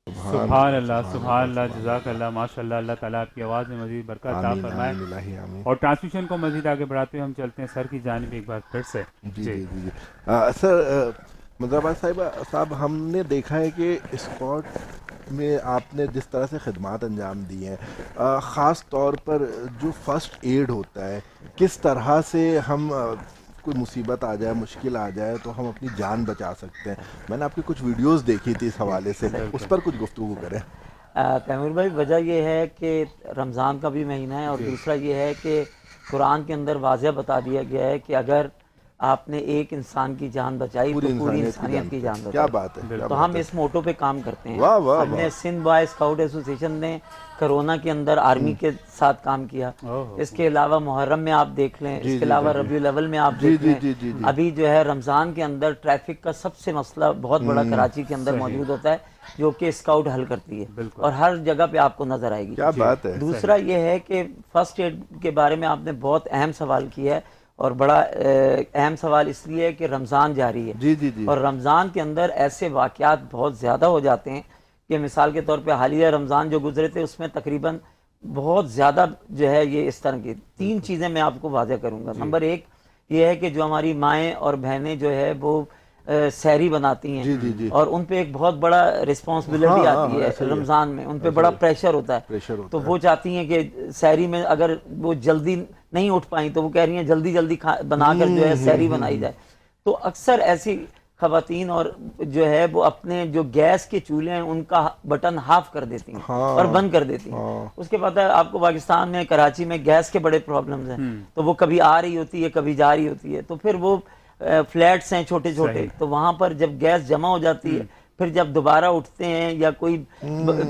سبحان اللہ سبحان اللہ، جزاک اللہ، ماشاء اللہ. اللہ تعالیٰ آپ کی آواز میں مزید برکت عطا فرمائے. اور ٹرانسمیشن کو مزید آگے بڑھاتے ہوئے ہم چلتے ہیں سر کی جانب ایک بار پھر سے. جی سر مظہر صاحب، ہم نے دیکھا ہے کہ اسکواڈ میں آپ نے جس طرح سے خدمات انجام دی ہیں، خاص طور پر جو فرسٹ ایڈ ہوتا ہے، کس طرح سے ہم کوئی مصیبت آ جائے، مشکل آ جائے تو ہم اپنی جان بچا سکتے ہیں. میں نے آپ کی کچھ ویڈیوز دیکھی تھی اس حوالے سے، اس پر کچھ گفتگو کریں. تیمور بھائی، وجہ یہ ہے کہ رمضان کا بھی مہینہ ہے، اور دوسرا یہ ہے کہ قرآن کے اندر واضح بتا دیا گیا ہے کہ اگر آپ نے ایک انسان کی جان بچائی تو پوری انسانیت کی جان بچائی. کیا بات ہے. تو ہم اس موٹو پہ کام کرتے ہیں. ہم نے سندھ بوائے اسکاؤٹ ایسوسیشن نے کرونا کے اندر آرمی کے ساتھ کام کیا. اس کے علاوہ محرم میں آپ دیکھ لیں، اس کے علاوہ ربیع الاول میں آپ دیکھ لیں. ابھی جو ہے رمضان کے اندر ٹریفک کا سب سے مسئلہ بہت بڑا کراچی کے اندر موجود ہوتا ہے، جو کہ اسکاؤٹ حل کرتی ہے، اور ہر جگہ پہ آپ کو نظر آئے گی. کیا بات ہے. دوسرا یہ ہے کہ فرسٹ ایڈ کے بارے میں آپ نے بہت اہم سوال کیا ہے، اور بڑا اہم سوال اس لیے ہے کہ رمضان جاری ہے. اور رمضان کے اندر ایسے واقعات بہت زیادہ ہو جاتے ہیں کہ مثال کے طور پہ حالیہ رمضان جو گزرے تھے اس میں تقریباً بہت زیادہ جو ہے یہ اس طرح کی 3 چیزیں میں آپ کو واضح کروں گا. نمبر 1 یہ ہے کہ جو ہماری مائیں اور بہنیں جو ہے وہ سحری بناتی ہیں، اور ان پہ ایک بہت بڑا رسپانسبلٹی آتی ہے رمضان میں، ان پہ بڑا پریشر ہوتا ہے. تو وہ چاہتی ہیں کہ سحری میں اگر وہ جلدی نہیں اٹھ پائیں تو وہ کہہ رہی ہیں جلدی جلدی بنا کر جو ہے سحری بنائی جائے. تو اکثر ایسی خواتین اور جو ہے وہ اپنے جو گیس کے چولہے ہیں ان کا بٹن ہاف کر دیتی ہیں اور بند کر دیتی ہیں. اس کے بعد آپ کو پاکستان میں کراچی میں گیس کے بڑے پرابلمز ہیں، تو وہ کبھی آ رہی ہوتی ہے کبھی جا رہی ہوتی ہے. تو پھر وہ فلیٹس ہیں چھوٹے چھوٹے، تو وہاں پر جب گیس جمع ہو جاتی ہے، پھر جب دوبارہ اٹھتے ہیں یا کوئی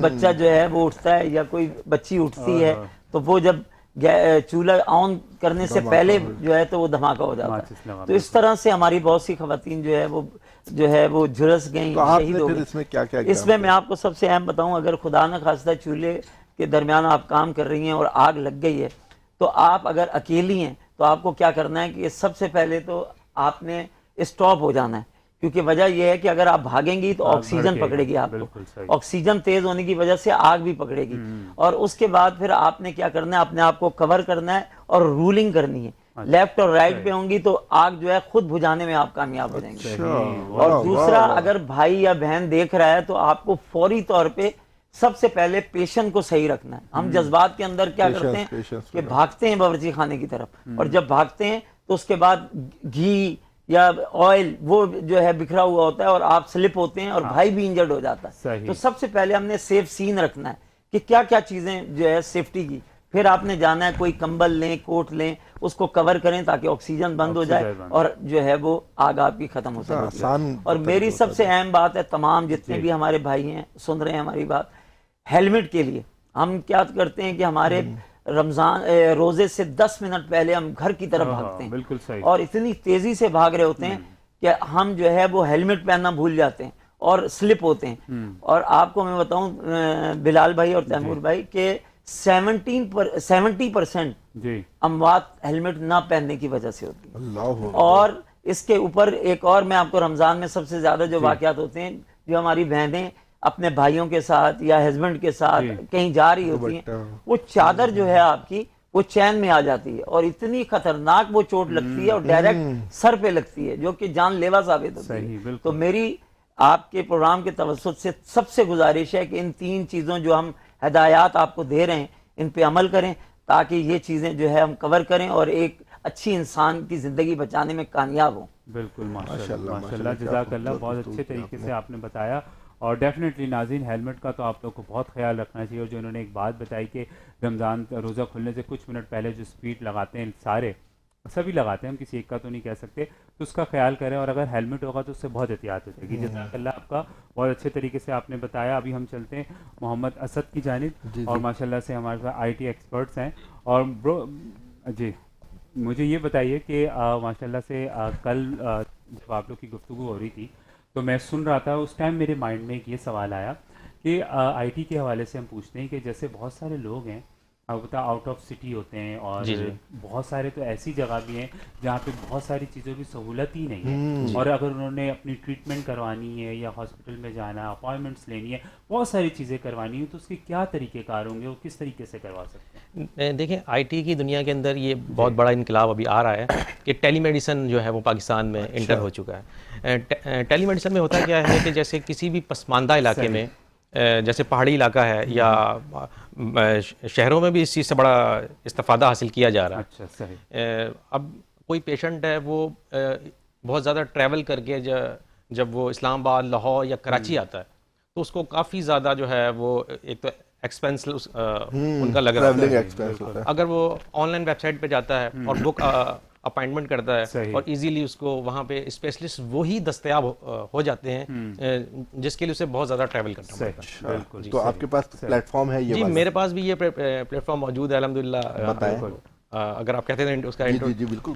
بچہ جو ہے وہ اٹھتا ہے یا کوئی بچی اٹھتی ہے، تو وہ جب چولہا آن کرنے سے پہلے جو ہے تو وہ دھماکہ ہو جاتا ہے. تو اس طرح سے ہماری بہت سی خواتین جو ہے وہ جھلس گئیں، شہید ہو گئی. اس میں آپ کو سب سے اہم بتاؤں، اگر خدا نہ خواستہ چولہے کے درمیان آپ کام کر رہی ہیں اور آگ لگ گئی ہے، تو آپ اگر اکیلی ہیں تو آپ کو کیا کرنا ہے کہ سب سے پہلے تو آپ نے اسٹاپ ہو جانا ہے، کیونکہ وجہ یہ ہے کہ اگر آپ بھاگیں گی تو آکسیجن پکڑے گی آپ کو, آکسیجن تیز ہونے کی وجہ سے آگ بھی پکڑے گی, اور اس کے بعد پھر آپ نے کیا کرنا ہے, اپنے آپ کو کور کرنا ہے اور رولنگ کرنی ہے. لیفٹ اور رائٹ پہ ہوں گی تو آگ جو ہے خود بجھانے میں آپ کامیاب ہو جائیں گے. اور دوسرا, اگر بھائی یا بہن دیکھ رہا ہے تو آپ کو فوری طور پہ سب سے پہلے پیشن کو صحیح رکھنا ہے. ہم جذبات کے اندر کیا کرتے ہیں کہ بھاگتے ہیں باورچی خانے کی طرف, اور جب بھاگتے ہیں تو اس کے بعد گھی یا آئل وہ جو ہے بکھرا ہوا ہوتا ہے اور آپ سلپ ہوتے ہیں اور بھائی بھی انجرڈ ہو جاتا ہے. تو سب سے پہلے ہم نے سیف سین رکھنا ہے کہ کیا کیا چیزیں جو ہے سیفٹی کی, پھر آپ نے جانا ہے کوئی کمبل لیں, کوٹ لیں, اس کو کور کریں تاکہ آکسیجن بند ہو جائے اور جو ہے وہ آگ آپ کی ختم ہو سکے. اور میری سب سے اہم بات ہے, تمام جتنے بھی ہمارے بھائی ہیں سن رہے ہیں ہماری بات, ہیلمٹ کے لیے ہم کیا کرتے ہیں کہ ہمارے رمضان روزے سے 10 منٹ پہلے ہم گھر کی طرف بھاگتے ہیں اور اتنی تیزی سے بھاگ رہے ہوتے ہیں کہ ہم جو ہے وہ ہیلمٹ پہننا بھول جاتے ہیں اور سلپ ہوتے ہیں. اور آپ کو میں بتاؤں بلال بھائی اور تیمور بھائی کہ 70% اموات ہیلمٹ نہ پہننے کی وجہ سے ہوتی ہے. اور اس کے اوپر ایک اور میں آپ کو, رمضان میں سب سے زیادہ جو واقعات ہوتے ہیں, جو ہماری بہنیں اپنے بھائیوں کے ساتھ یا ہسبینڈ کے ساتھ کہیں جا رہی ہوتی ہیں, وہ چادر جو ہے آپ کی وہ چین میں آ جاتی ہے اور اتنی خطرناک وہ چوٹ لگتی ہے اور ڈائریکٹ سر پہ لگتی ہے جو کہ جان لیوا ثابت ہوتی ہے. تو میری آپ کے پروگرام کے توسط سے سب سے گزارش ہے کہ ان 3 چیزوں جو ہم ہدایات آپ کو دے رہے ہیں ان پہ عمل کریں تاکہ یہ چیزیں جو ہے ہم کور کریں اور ایک اچھی انسان کی زندگی بچانے میں کامیاب ہوں. بالکل, ماشاءاللہ, جزاک اللہ, بہت اچھے طریقے سے آپ نے بتایا. اور ڈیفینیٹلی ناظرین, ہیلمٹ کا تو آپ لوگ کو بہت خیال رکھنا چاہیے. اور جو انہوں نے ایک بات بتائی کہ رمضان روزہ کھلنے سے کچھ منٹ پہلے جو اسپیڈ لگاتے ہیں, سارے سبھی لگاتے ہیں, ہم کسی ایک کا تو نہیں کہہ سکتے, تو اس کا خیال کریں. اور اگر ہیلمٹ ہوگا تو اس سے بہت احتیاط ہو جائے گی. جزاک اللہ آپ کا, بہت اچھے طریقے سے آپ نے بتایا. ابھی ہم چلتے ہیں محمد اسد کی جانب, اور ماشاءاللہ سے ہمارے پاس آئی ٹی ایکسپرٹس ہیں. اور جی مجھے یہ بتائیے کہ ماشاءاللہ سے کل جب آپ لوگ کی گفتگو ہو رہی تھی تو میں سن رہا تھا, اس ٹائم میرے مائنڈ میں ایک یہ سوال آیا کہ آئی ٹی کے حوالے سے ہم پوچھتے ہیں کہ جیسے بہت سارے لوگ ہیں, البتہ آؤٹ آف سٹی ہوتے ہیں, اور بہت سارے تو ایسی جگہ بھی ہیں جہاں پہ بہت ساری چیزوں کی سہولت ہی نہیں ہے, اور اگر انہوں نے اپنی ٹریٹمنٹ کروانی ہے یا ہاسپٹل میں جانا, اپوائنٹمنٹس لینی ہے, بہت ساری چیزیں کروانی ہے, تو اس کے کیا طریقہ کار ہوں گے, وہ کس طریقے سے کروا سکتے ہیں؟ دیکھیں, آئی ٹی کی دنیا کے اندر یہ بہت بڑا انقلاب ابھی آ رہا ہے کہ ٹیلی میڈیسن جو ہے وہ پاکستان میں انٹر ہو چکا ہے. ٹیلی میڈیسن میں ہوتا کیا ہے کہ جیسے کسی بھی پسماندہ علاقے میں, جیسے پہاڑی علاقہ ہے یا شہروں میں بھی اس چیز سے بڑا استفادہ حاصل کیا جا رہا ہے. اب کوئی پیشنٹ ہے وہ بہت زیادہ ٹریول کر کے جب وہ اسلام آباد, لاہور یا کراچی آتا ہے تو اس کو کافی زیادہ جو ہے وہ ایک تو ایکسپینس ان کا لگ رہا ہے. اگر وہ آن لائن ویب سائٹ پہ جاتا ہے اور بک اپائنٹمنٹ کرتا ہے اور ایزیلی اس کو وہاں پہ اسپیشلسٹ وہی دستیاب ہو جاتے ہیں جس کے لیے اسے بہت زیادہ ٹریول کرنا پڑتا ہے. تو آپ کے پاس پلیٹ فارم ہے؟ جی میرے پاس بھی یہ پلیٹ فارم موجود ہے الحمدللہ. اگر آپ کہتے ہیں اس کا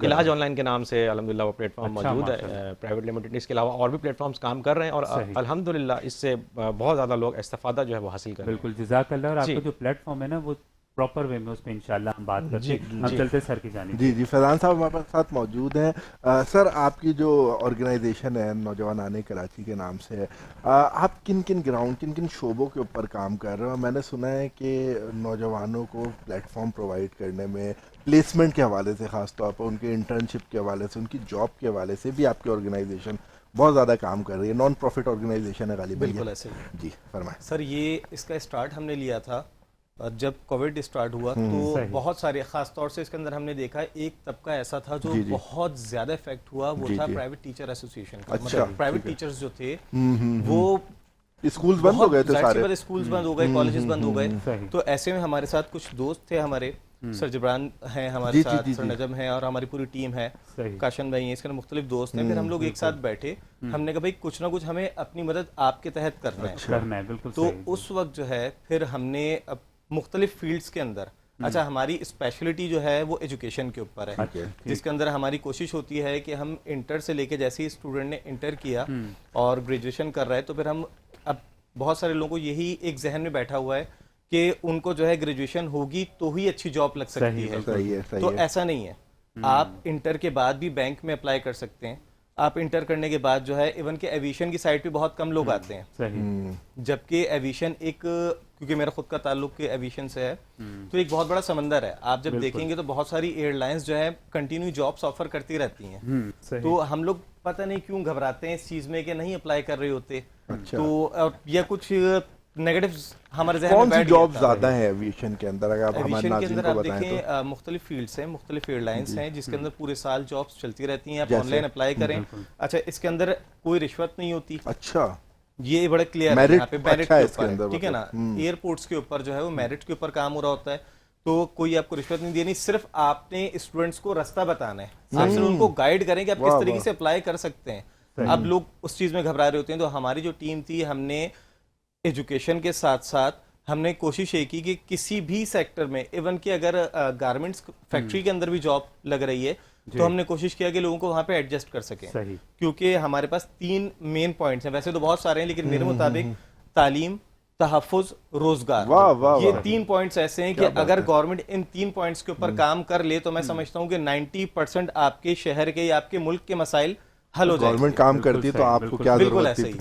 علاج آن لائن کے نام سے الحمدللہ وہ پلیٹ فارم موجود ہے پرائیویٹ لمیٹڈ. اس کے علاوہ اور بھی پلیٹ فارمز کام کر رہے ہیں اور الحمدللہ اس سے بہت زیادہ لوگ استفادہ جو ہے وہ حاصل کر رہے ہیں. بالکل, جزاک اللہ. اور آپ کا جو پلیٹ فارم ہے نا وہ پراپر وے میں اس پہ انشاءاللہ ہم بات کرتے ہیں. ہم چلتے سر کی جانب. جی فیضان صاحب ہمارے ساتھ موجود ہیں. سر, آپ کی جو آرگنائزیشن ہے نوجوانان کراچی کے نام سے, آپ کن کن گراؤنڈ, کن کن شعبوں کے اوپر کام کر رہے ہیں؟ میں نے سنا ہے کہ نوجوانوں کو پلیٹ فارم پرووائڈ کرنے میں, پلیسمنٹ کے حوالے سے خاص طور پر, ان کے انٹرنشپ کے حوالے سے, ان کی جاب کے حوالے سے بھی آپ کی آرگنائزیشن بہت زیادہ کام کر رہی ہے. نان پروفٹ آرگنائزیشن ہے غالباً. بالکل ایسے. جی فرمائیں سر. یہ اس کا اسٹارٹ ہم نے لیا تھا جب کووڈ اسٹارٹ ہوا تو بہت سارے, خاص طور سے اس کے اندر ہم نے دیکھا ایک طبقہ ایسا تھا جو بہت زیادہ افیکٹ ہوا, وہ تھا پرائیویٹ ٹیچر ایسوسیشن کا. مطلب پرائیوٹ ٹیچرز جو تھے وہ اسکولز بند ہو گئے تھے سارے, اسکولز بند ہو گئے, کالجز بند ہو گئے. تو ایسے میں ہمارے ساتھ کچھ دوست تھے ہمارے, سر جبران ہیں ہمارے ساتھ, سر نجم ہیں, اور ہماری پوری ٹیم ہے, کاشن بھائی ہیں, اس کے مختلف دوست ہیں. پھر ہم لوگ ایک ساتھ بیٹھے, ہم نے کہا بھائی کچھ نہ کچھ ہمیں اپنی مدد آپ کے تحت کرنا ہے. تو اس وقت جو ہے پھر ہم نے مختلف فیلڈز کے اندر, اچھا ہماری اسپیشلٹی جو ہے وہ ایجوکیشن کے اوپر ہے, جس کے اندر ہماری کوشش ہوتی ہے کہ ہم انٹر سے لے کے, جیسے ہی اسٹوڈنٹ نے انٹر کیا اور گریجویشن کر رہا ہے, تو پھر ہم, اب بہت سارے لوگوں کو یہی ایک ذہن میں بیٹھا ہوا ہے کہ ان کو جو ہے گریجویشن ہوگی تو ہی اچھی جاب لگ سکتی ہے. تو ایسا نہیں ہے. آپ انٹر کے بعد بھی بینک میں اپلائی کر سکتے ہیں, آپ انٹر کرنے کے بعد جو ہے ایون کہ ایویشن کی سائٹ پہ بہت کم لوگ آتے ہیں, جبکہ ایویشن ایک, کیونکہ میرا خود کا تعلق ایویشن سے ہے, تو ایک بہت بڑا سمندر ہے. آپ جب دیکھیں گے تو بہت ساری ایئر لائنس جو ہے کنٹینیو جابس آفر کرتی رہتی ہیں, تو ہم لوگ پتہ نہیں کیوں گھبراتے ہیں اس چیز میں کہ نہیں اپلائی کر رہے ہوتے, تو یا کچھ نیگیٹیوز ہمارے ذہن میں بیٹھ گئے. کون سی جاب زیادہ ہیں ایویشن کے اندر؟ اگر آپ ہمارے ناظرین کو بتائیں تو دیکھیں مختلف فیلڈز ہیں, مختلف ایئر لائنس ہیں جس کے اندر پورے سال جابس چلتی رہتی ہیں, آپ آن لائن اپلائی کریں. اچھا, اس کے اندر کوئی رشوت نہیں ہوتی. اچھا, یہ بڑا کلیئر ہے یہاں پہ میرٹ کے اوپر, ٹھیک ہے نا. ایئرپورٹس کے اوپر جو ہے وہ میرٹ کے اوپر کام ہو رہا ہوتا ہے, تو کوئی آپ کو رشوت نہیں دینی, صرف آپ نے اسٹوڈنٹس کو راستہ بتانا ہے, آپ صرف ان کو گائیڈ کریں کہ آپ کس طریقے سے اپلائی کر سکتے ہیں. اب لوگ اس چیز میں گھبرا رہے ہوتے ہیں, تو ہماری جو ٹیم تھی, ہم نے ایجوکیشن کے ساتھ ساتھ ہم نے کوشش یہ کی کہ کسی بھی سیکٹر میں, ایون کہ اگر گارمنٹس فیکٹری کے اندر بھی جاب لگ رہی ہے, تو ہم نے کوشش کیا کہ لوگوں کو وہاں پہ ایڈجسٹ کر سکیں, کیونکہ ہمارے پاس 3 مین پوائنٹس ہیں. ویسے تو بہت سارے ہیں, لیکن میرے مطابق تعلیم, تحفظ, روزگار, یہ 3 پوائنٹس ایسے ہیں کہ اگر گورنمنٹ ان 3 پوائنٹس کے اوپر کام کر لے تو میں سمجھتا ہوں کہ 90% آپ کے شہر کے یا آپ کے ملک کے مسائل حل ہو جائیں. گورنمنٹ کام کرتی تو آپ کو کیا ضرورت تھی؟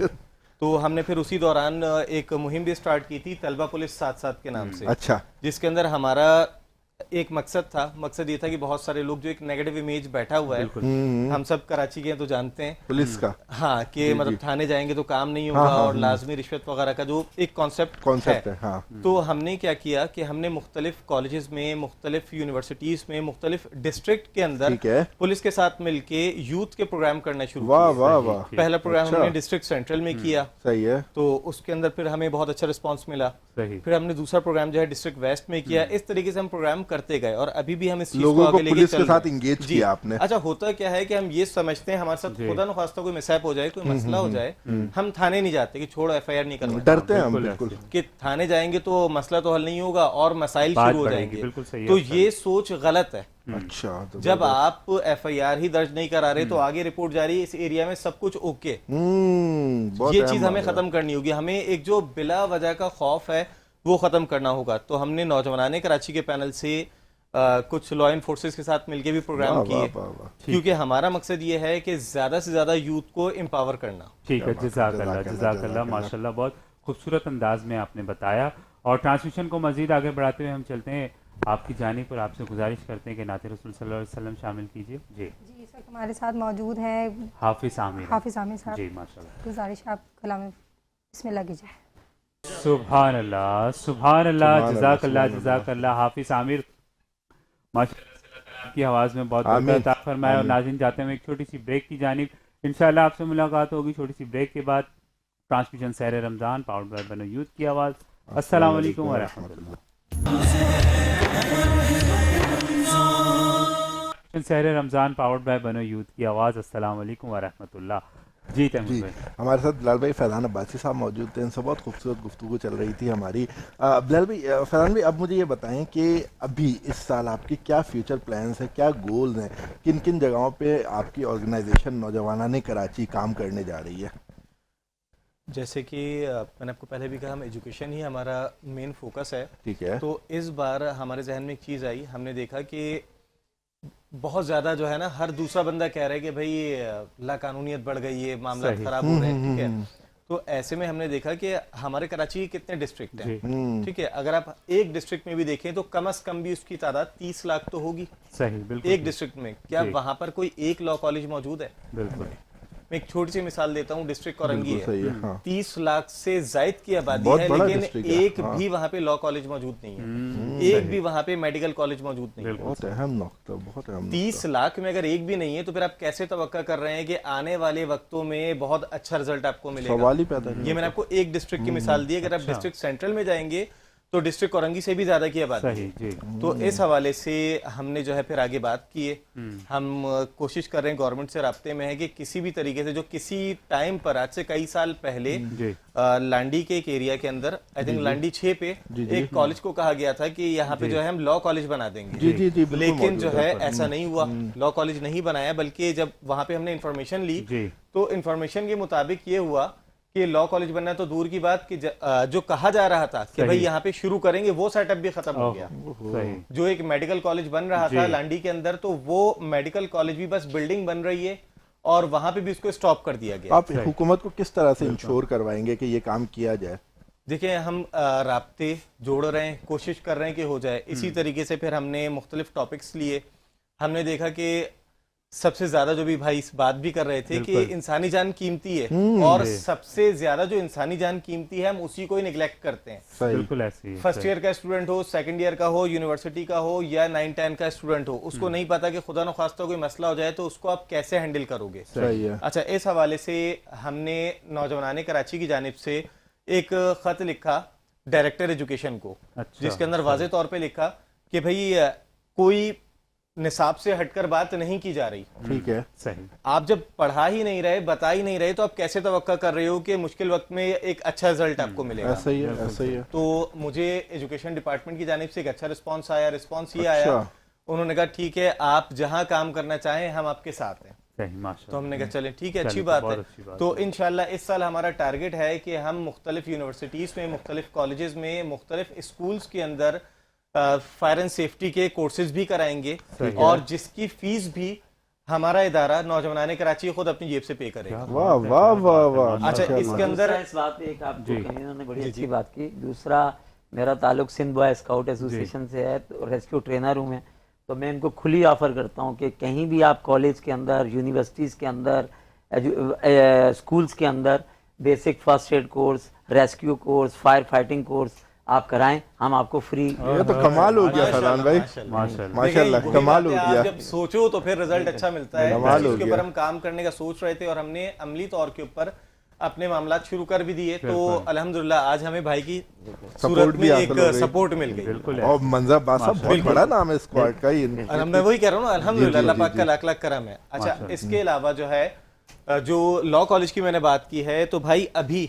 تو ہم نے پھر اسی دوران ایک مہم بھی سٹارٹ کی تھی, طلبہ پولیس ساتھ ساتھ کے نام سے. اچھا, جس کے اندر ہمارا ایک مقصد تھا. مقصد یہ تھا کہ بہت سارے لوگ جو ایک نیگیٹو امیج بیٹھا ہوا ہے, ہم سب کراچی کے ہیں تو جانتے ہیں پولیس کا, ہاں, کہ مطلب تھانے جائیں گے تو کام نہیں ہوگا اور لازمی رشوت وغیرہ کا جو ایک کانسیپٹ ہے. تو ہم نے کیا کیا کہ ہم نے مختلف کالجز میں, مختلف یونیورسٹیز میں, مختلف ڈسٹرکٹ کے اندر پولیس کے ساتھ مل کے یوتھ کے پروگرام کرنا شروع کیا. پہلا پروگرام ہم نے ڈسٹرکٹ سینٹرل میں کیا, صحیح ہے, تو اس کے اندر پھر ہمیں بہت اچھا رسپانس ملا. پھر ہم نے دوسرا پروگرام جو ہے ڈسٹرکٹ ویسٹ میں کیا. اس طریقے سے ہم پروگرام کرتے گئے اور ابھی بھی ہم اس چیز کو آگے لے کے چل رہے ہیں. جی, اچھا, ہوتا کیا ہے کہ ہم یہ سمجھتے ہیں ہمارے ساتھ خدا نخواستہ کوئی مسائب ہو جائے, کوئی مسئلہ ہو جائے, ہم تھانے نہیں جاتے کہ چھوڑو ایف آئی آر نہیں کرنا, ڈرتے ہیں ہم بالکل کہ تھانے جائیں گے تو مسئلہ تو حل نہیں ہوگا اور مسائل شروع ہو جائیں گے. تو یہ سوچ غلط ہے. اچھا, جب آپ ایف آئی آر ہی درج نہیں کرا رہے تو آگے رپورٹ جاری, اس ایریا میں سب کچھ اوکے, یہ چیز ہمیں ختم کرنی ہوگی. ہمیں ایک جو بلا وجہ کا خوف ہے وہ ختم کرنا ہوگا. تو ہم نے نوجوانان کراچی کے پینل سے کچھ لا انفورسز کے ساتھ مل کے بھی پروگرام کیے, کیونکہ ہمارا مقصد یہ ہے کہ زیادہ سے زیادہ یوتھ کو امپاور کرنا. ٹھیک ہے, جزاک اللہ, جزاک اللہ, ماشاءاللہ, بہت خوبصورت انداز میں آپ نے بتایا. اور ٹرانسمیشن کو مزید آگے بڑھاتے ہوئے ہم چلتے ہیں آپ کی جانب پر, آپ سے گزارش کرتے ہیں کہ نعت رسول صلی اللہ علیہ وسلم شامل کیجیے. جی جی, اس وقت ہمارے ساتھ موجود ہیں حافظ عامر. حافظ عامر صاحب, جی ماشاءاللہ, گزارش ہے آپ کلام بسم اللہ کیجیے. سبحان اللہ, سبحان اللہ, جزاک اللہ, جزاک اللہ. حافظ عامر ماشاءاللہ کی آواز میں بہت بہت عطا فرمائے. اور ناظرین, جاتے ہیں ایک چھوٹی سی بریک کی جانب. انشاءاللہ آپ سے ملاقات ہوگی چھوٹی سی بریک کے بعد. Transmission Sehar Ramzan powered by بنو یوتھ کی آواز. السلام علیکم ورحمۃ اللہ. سحر رمضان پاورڈ بائی بنو یوتھ کی آواز. السلام علیکم ورحمۃ اللہ. جی تیمور بھائی, ہمارے ساتھ بلال بھائی فیضان عباسی صاحب موجود تھے, ان سے بہت خوبصورت گفتگو چل رہی تھی ہماری. بلال بھائی, فیضان بھائی, اب مجھے یہ بتائیں کہ ابھی اس سال آپ کی کیا فیوچر پلانس ہیں, کیا گولز ہیں, کن کن جگہوں پہ آپ کی آرگنائزیشن نوجوانان کراچی کام کرنے جا رہی ہے؟ جیسے کہ میں نے آپ کو پہلے بھی کہا, ہم ایجوکیشن ہی ہمارا مین فوکس ہے. ٹھیک ہے, تو اس بار ہمارے ذہن میں ایک چیز آئی, ہم نے دیکھا کہ بہت زیادہ جو ہے نا ہر دوسرا بندہ کہہ رہا ہے کہ بھائی لاقانونیت بڑھ گئی ہے, معاملات خراب ہو رہے ہیں. ٹھیک ہے, تو ایسے میں ہم نے دیکھا کہ ہمارے کراچی کے کتنے ڈسٹرکٹ ہیں. ٹھیک ہے, اگر آپ ایک ڈسٹرکٹ میں بھی دیکھیں تو کم از کم بھی اس کی تعداد 30 لاکھ تو ہوگی. صحیح, بالکل, ایک ڈسٹرکٹ میں. کیا وہاں پر کوئی ایک لا کالج موجود ہے؟ بالکل. میں ایک چھوٹی سی مثال دیتا ہوں, ڈسٹرکٹ اورنگی ہے, 30 لاکھ سے زائد کی آبادی ہے, لیکن ایک بھی وہاں پہ لا کالج موجود نہیں ہے, ایک بھی وہاں پہ میڈیکل کالج موجود نہیں ہے. بہت اہم نقطہ, بہت اہم. 30 لاکھ میں اگر ایک بھی نہیں ہے تو پھر آپ کیسے توقع کر رہے ہیں کہ آنے والے وقتوں میں بہت اچھا رزلٹ آپ کو ملے گا؟ یہ میں نے آپ کو ایک ڈسٹرکٹ کی مثال دی. اگر آپ ڈسٹرکٹ سینٹرل میں جائیں گے تو ڈسٹرکٹ اورنگی سے بھی زیادہ کی آبادی ہے. تو اس حوالے سے ہم نے جو ہے پھر آگے بات کی ہے. ہم کوشش کر رہے ہیں, گورنمنٹ سے رابطے میں ہے کہ کسی بھی طریقے سے جو کسی ٹائم پر آج سے کئی سال پہلے لانڈی کے ایک ایریا کے اندر, آئی تھنک لانڈی 6 پہ ایک کالج کو کہا گیا تھا کہ یہاں پہ جو ہے ہم لا کالج بنا دیں گے, لیکن جو ہے ایسا نہیں ہوا, لا کالج نہیں بنایا. بلکہ جب وہاں پہ ہم نے انفارمیشن لی تو انفارمیشن کے مطابق یہ ہوا کہ لا کالج بننا تو دور کی بات, کہ جو کہا جا رہا تھا کہ بھائی یہاں پہ شروع کریں گے وہ سیٹ اپ بھی ختم ہو گیا. جو ایک میڈیکل کالج بن رہا تھا لانڈی کے اندر, تو وہ میڈیکل کالج بھی بس بلڈنگ بن رہی ہے اور وہاں پہ بھی اس کو اسٹاپ کر دیا گیا. آپ حکومت کو کس طرح سے انشور کروائیں گے کہ یہ کام کیا جائے؟ دیکھیں ہم رابطے جوڑ رہے ہیں, کوشش کر رہے ہیں کہ ہو جائے. اسی طریقے سے پھر ہم نے مختلف ٹاپکس لیے. ہم نے دیکھا کہ سب سے زیادہ جو بھی بھائی اس بات بھی کر رہے تھے کہ انسانی جان قیمتی ہے, اور سب سے زیادہ جو انسانی جان قیمتی ہے ہم اسی کو ہی نگلیکٹ کرتے ہیں. بالکل ایسے ہی. فرسٹ ایئر کا اسٹوڈنٹ ہو, سیکنڈ ایئر کا ہو, یونیورسٹی کا ہو یا 9-10 کا اسٹوڈنٹ ہو, اس کو نہیں پتا کہ خدا نخواستہ کوئی مسئلہ ہو جائے تو اس کو آپ کیسے ہینڈل کرو گے. اچھا, اس حوالے سے ہم نے نوجوانان کراچی کی جانب سے ایک خط لکھا ڈائریکٹر ایجوکیشن کو, جس کے اندر واضح طور پہ لکھا کہ بھئی کوئی نصاب سے ہٹ کر بات نہیں کی جا رہی. ٹھیک ہے, صحیح. آپ جب پڑھا ہی نہیں رہے, بتا ہی نہیں رہے, تو آپ کیسے توقع کر رہے ہو کہ مشکل وقت میں ایک اچھا رزلٹ آپ کو ملے گا؟ ایسا ہی ہے, ایسا ہی ہے. تو مجھے ایجوکیشن ڈپارٹمنٹ کی جانب سے ایک اچھا رسپانس آیا. رسپانس یہ آیا, انہوں نے کہا ٹھیک ہے آپ جہاں کام کرنا چاہیں ہم آپ کے ساتھ ہیں. تو ہم نے کہا چلیں ٹھیک ہے, اچھی بات ہے. تو انشاءاللہ اس سال ہمارا ٹارگٹ ہے کہ ہم مختلف یونیورسٹیز میں, مختلف کالجز میں, مختلف اسکولز کے اندر فائر اینڈ سیفٹی کے کورسز بھی کرائیں گے, اور جس کی فیس بھی ہمارا ادارہ نوجوانان کراچی خود اپنی جیب سے پے کرے گا. واہ واہ واہ واہ. اچھا, اس کے اندر اس بات پہ ایک آپ جو کہیں انہوں نے بڑی اچھی بات کی. دوسرا, میرا تعلق سندھ بوائے اسکاؤٹ ایسوسیشن سے ہے, ریسکیو ٹرینر ہوں میں, تو میں ان کو کھلی آفر کرتا ہوں کہ کہیں بھی آپ کالج کے اندر, یونیورسٹیز کے اندر, اسکولز کے اندر basic first aid course, rescue course, fire fighting course آپ کرائیں, ہم آپ کو فری. یہ تو کمال ہو گیا فیضان بھائی, ماشاءاللہ کمال ہو گیا. جب سوچو تو پھر رزلٹ اچھا ملتا ہے. اس کے اوپر ہم کام کرنے کا سوچ رہے تھے, اور ہم نے عملی طور کے اوپر اپنے معاملات شروع کر بھی دیے. تو الحمدللہ آج ہمیں بھائی کی صورت میں ایک سپورٹ مل گئی. اور منظر باسا بہت بڑا نام ہے اسکواڈ کا. میں وہی کہہ رہا ہوں نا, الحمدللہ اللہ پاک کا لاکھ لاکھ کرم ہے. اچھا, اس کے علاوہ جو ہے, جو لاء کالج کی میں نے بات کی ہے, تو بھائی ابھی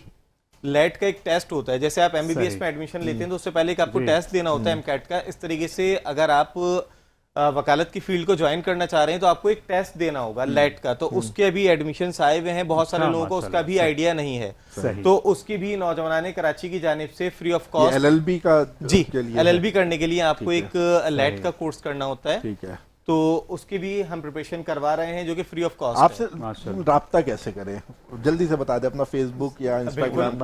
لیٹ کا ایک ٹیسٹ ہوتا ہے. جیسے آپ ایم بی بی ایس میں ایڈمیشن لیتے ہیں تو اس سے پہلے ایک آپ کو ٹیسٹ دینا ہوتا ہے ایم کیٹ کا. اس طریقے سے اگر آپ وکالت کی فیلڈ کو جوائن کرنا چاہ رہے ہیں تو آپ کو ایک ٹیسٹ دینا ہوگا لیٹ کا. تو اس کے بھی ایڈمیشنز آئے ہوئے ہیں, بہت سارے لوگوں کو اس کا بھی آئیڈیا نہیں ہے. تو اس کی بھی نوجوانان کراچی کی جانب سے free of cost L L B کا, جی ایل ایل بی کرنے کے لیے آپ کو ایک لیٹ کا کورس کرنا ہوتا ہے. ٹھیک ہے, تو اس کی بھی ہم پریپریشن کروا رہے ہیں جو کہ فری آف کاسٹ. آپ سے رابطہ کیسے کریں, جلدی سے بتا دیں, اپنا فیس بک یا انسٹاگرام